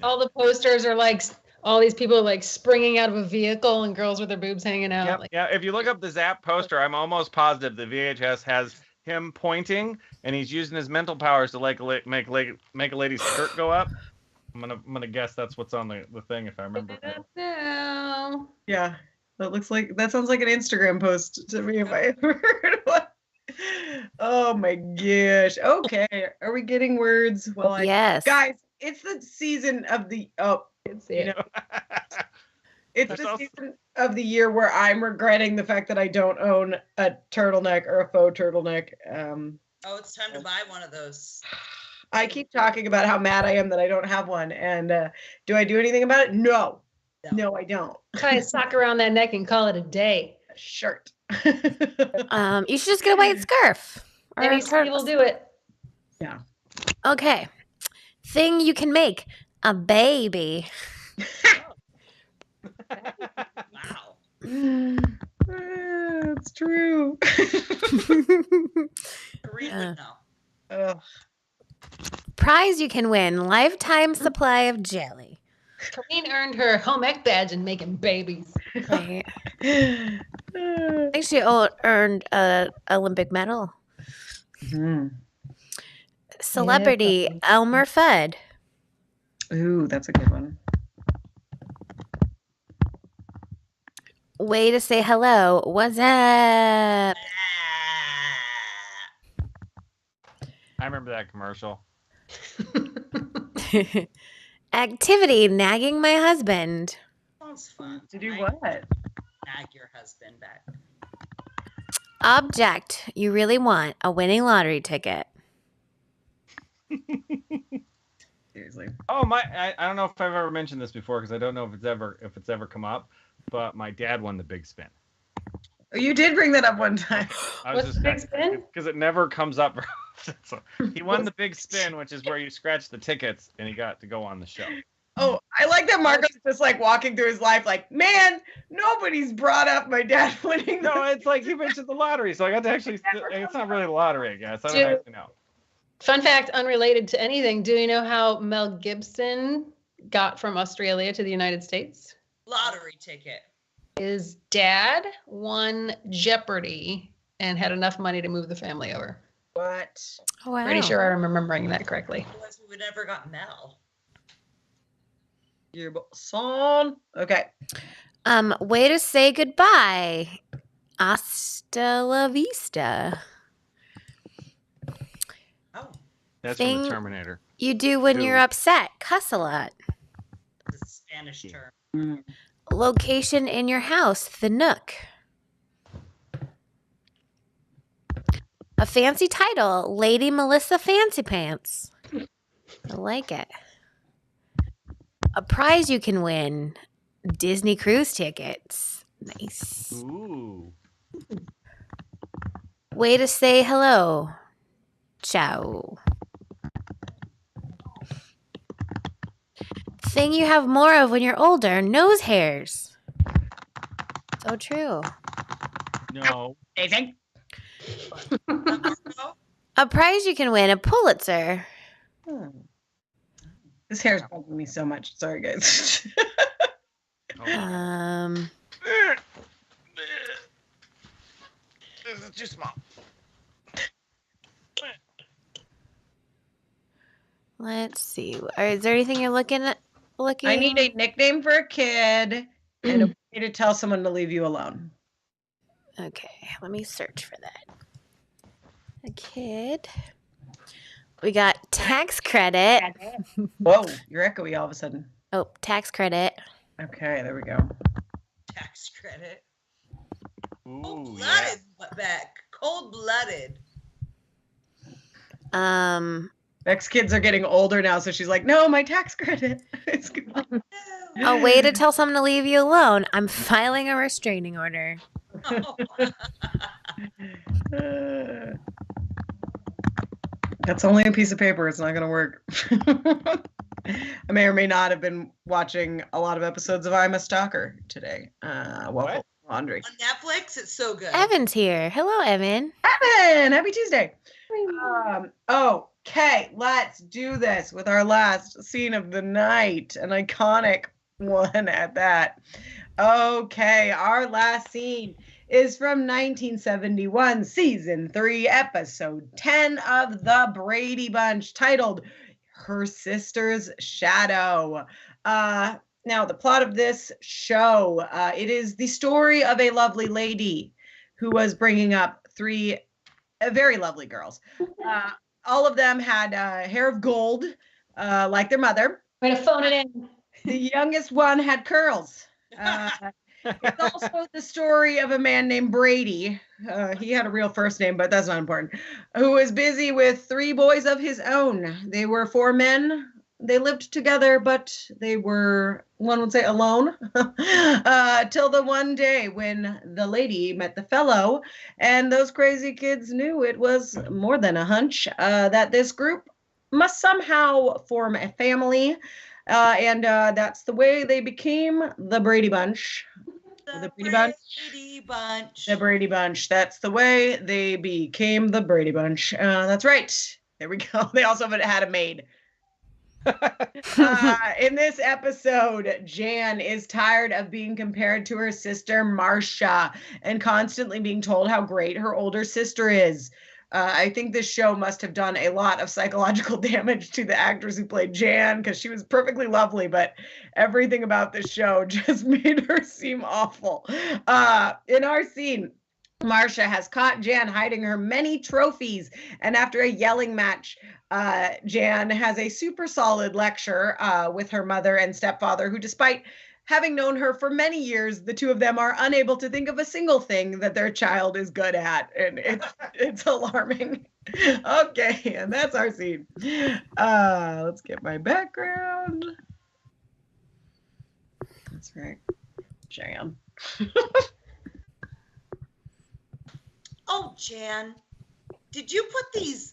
All the posters are like all these people like springing out of a vehicle and girls with their boobs hanging out. Yep, Like, yeah, if you look up the Zap poster, I'm almost positive the VHS has him pointing and he's using his mental powers to like make a lady's skirt go up. I'm gonna guess that's what's on the thing if I remember. no. Yeah. That sounds like an Instagram post to me if I ever heard one. Oh my gosh. Okay. Are we getting words? Well, Yes. guys, it's the season of the It's you it. know, it's There's the also- season of the year where I'm regretting the fact that I don't own a turtleneck or a faux turtleneck. Oh, it's time to buy one of those. I keep talking about how mad I am that I don't have one, and do I do anything about it? No, I don't. Tie a sock around that neck and call it a day. A shirt. You should just get a white scarf. Or Any a turtle. people do it. Okay. Thing you can make a baby. Wow. It's true. Coreen Yeah. would know. Ugh. Prize you can win lifetime supply of jelly. Coreen earned her home ec badge in making babies. Right. I think she earned a Olympic medal. Mhm. Celebrity Elmer Fudd. Ooh, that's a good one. Way to say hello. What's up? I remember that commercial. Activity nagging my husband. Sounds fun. To do Nag- what? Nag your husband back. Object you really want a winning lottery ticket. Seriously. Oh I don't know if I've ever mentioned this before because I don't know if it's ever come up, but my dad won the big spin. You did bring that up one time. I was What's the big spin? because it never comes up. very often. So he won the big spin, which is where you scratch the tickets, and he got to go on the show. Oh, I like that Marco's just like walking through his life like, man, nobody's brought up my dad winning. No, it's like you mentioned the lottery, so I got to actually. It's not really the lottery, I guess. I don't actually know. Fun fact, unrelated to anything. Do you know how Mel Gibson got from Australia to the United States? Lottery ticket. His dad won Jeopardy and had enough money to move the family over. What? Oh, wow. Pretty sure I'm remembering that correctly. Otherwise, we would never got Mel. Your son. Okay. Way to say goodbye. Hasta la vista. Oh, That's from Thing- the Terminator. You do when you're Dude. upset. Cuss a lot. it's a Spanish term. Location in your house. The Nook. A fancy title. Lady Melissa Fancy Pants. I like it. A prize you can win. Disney cruise tickets. Nice. Ooh. Way to say hello. Ciao. Thing you have more of when you're older. Nose hairs. So true. No. Anything? A prize you can win. A Pulitzer. This hair is bugging me so much. Sorry, guys. Um, This is too small. let's see. Is there anything you're looking at? I need a nickname for a kid and a way to tell someone to leave you alone. Okay, let me search for that. A kid. We got tax credit. Whoa, you're echoey all of a sudden. Oh, tax credit. Okay, there we go. Tax credit. Ooh, Cold-blooded, Beck. Cold-blooded. Beck's kids are getting older now, so she's like, no, my tax credit. It's good. A way to tell someone to leave you alone. I'm filing a restraining order. That's only a piece of paper. It's not going to work. I may or may not have been watching a lot of episodes of I'm a Stalker today. Well, laundry. On Netflix, it's so good. Evan's here. Hello, Evan. Evan, happy Tuesday. Okay, let's do this with our last scene of the night, an iconic one at that. Okay, our last scene is from 1971, season 3, episode 10 of The Brady Bunch, titled Her Sister's Shadow. Now, the plot of this show, it is the story of a lovely lady who was bringing up three very lovely girls. All of them had hair of gold, like their mother. Way to phone it in. The youngest one had curls. It's also the story of a man named Brady. He had a real first name, but that's not important. Who was busy with 3 boys of his own. They were 4 men. They lived together, but they were, one would say, alone. Till the one day when the lady met the fellow, and those crazy kids knew it was more than a hunch, that this group must somehow form a family. And that's the way they became the Brady Bunch. The Brady Bunch. Brady Bunch. The Brady Bunch. That's the way they became the Brady Bunch. That's right. There we go. They also had a maid. In this episode, Jan is tired of being compared to her sister Marcia and constantly being told how great her older sister is. I think this show must have done a lot of psychological damage to the actress who played Jan, because she was perfectly lovely, but everything about this show just made her seem awful. In our scene, Marcia has caught Jan hiding her many trophies, and after a yelling match, Jan has a super solid lecture with her mother and stepfather, who, despite having known her for many years, the two of them are unable to think of a single thing that their child is good at, and it's alarming. Okay, and that's our scene. Let's get my background. That's right, Jan. Jan, did you put these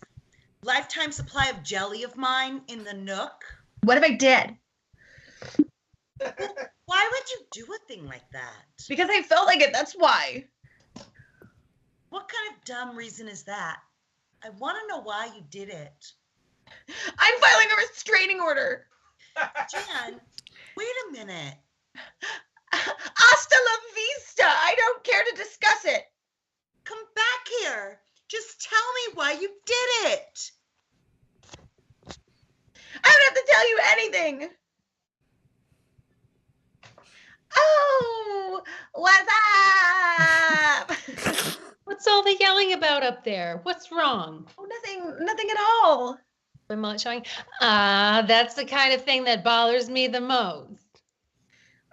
lifetime supply of jelly of mine in the Nook? What if I did? Why would you do a thing like that? Because I felt like it, that's why. What kind of dumb reason is that? I want to know why you did it. I'm filing a restraining order. Jan, wait a minute. Hasta la vista. I don't care to discuss it. Come back here. Just tell me why you did it. I don't have to tell you anything. Oh, what's up? What's all the yelling about up there? What's wrong? Oh, nothing at all. I'm not showing. That's the kind of thing that bothers me the most.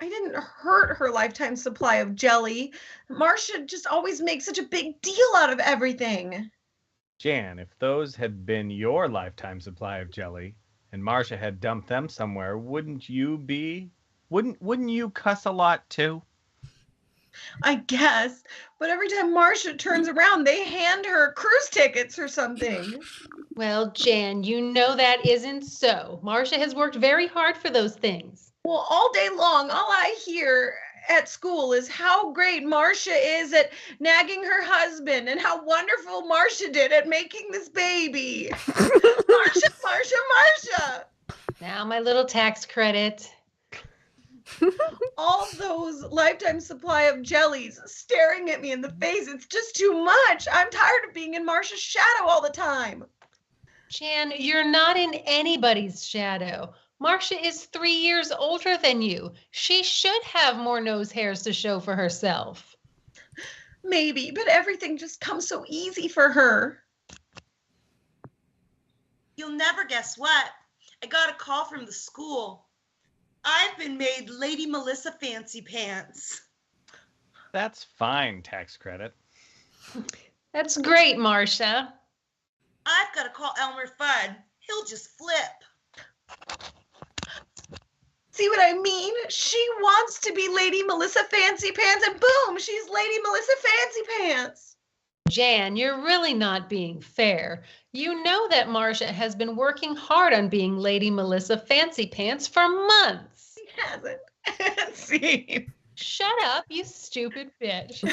I didn't hurt her lifetime supply of jelly. Marcia just always makes such a big deal out of everything. Jan, if those had been your lifetime supply of jelly and Marcia had dumped them somewhere, wouldn't you cuss a lot too? I guess, but every time Marcia turns around, they hand her cruise tickets or something. Well, Jan, you know that isn't so. Marcia has worked very hard for those things. Well, all day long, all I hear at school is how great Marcia is at nagging her husband and how wonderful Marcia did at making this baby. Marcia, Marcia, Marcia. Now my little tax credit. All those lifetime supply of jellies staring at me in the face. It's just too much. I'm tired of being in Marcia's shadow all the time. Jan, you're not in anybody's shadow. Marcia is 3 years older than you. She should have more nose hairs to show for herself. Maybe, but everything just comes so easy for her. You'll never guess what. I got a call from the school. I've been made Lady Melissa Fancy Pants. That's fine, tax credit. That's great, Marcia. I've got to call Elmer Fudd. He'll just flip. See what I mean? She wants to be Lady Melissa Fancy Pants, and boom, she's Lady Melissa Fancy Pants. Jan, you're really not being fair. You know that Marcia has been working hard on being Lady Melissa Fancy Pants for months. She hasn't. See? Shut up, you stupid bitch.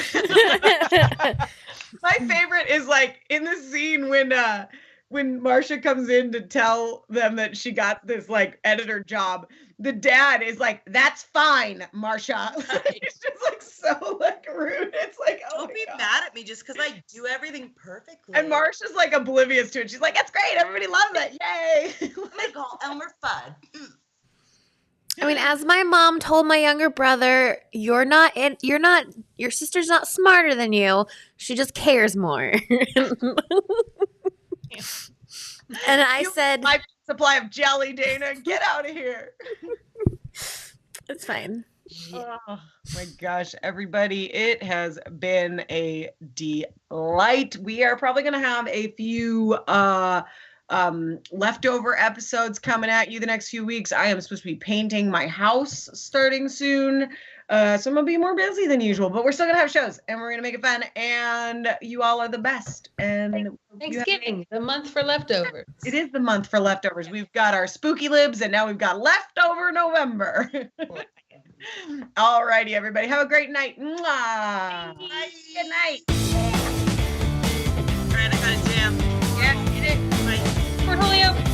My favorite is like in the scene when Marcia comes in to tell them that she got this like editor job. The dad is like, "That's fine, Marcia." It's just like so like rude. It's like, oh Don't my be God. mad at me just because I do everything perfectly. And Marcia's like oblivious to it. She's like, "That's great. Everybody loves it. Yay!" I'm gonna call Elmer Fudd. I mean, as my mom told my younger brother, your sister's not smarter than you. She just cares more. And I said, "My supply of jelly, Dana. Get out of here." it's fine. Oh my gosh, everybody. It has been a delight. We are probably going to have a few leftover episodes coming at you the next few weeks. I am supposed to be painting my house starting soon. So I'm going to be more busy than usual, but we're still going to have shows and we're going to make it fun. And you all are the best. And Thanksgiving, the month for leftovers. it is the month for leftovers. We've got our spooky libs and now we've got leftover November. All righty, everybody. Have a great night. Mwah. Bye. Good night. All right, I got a jam. Yeah, get it. Bye. For Julio.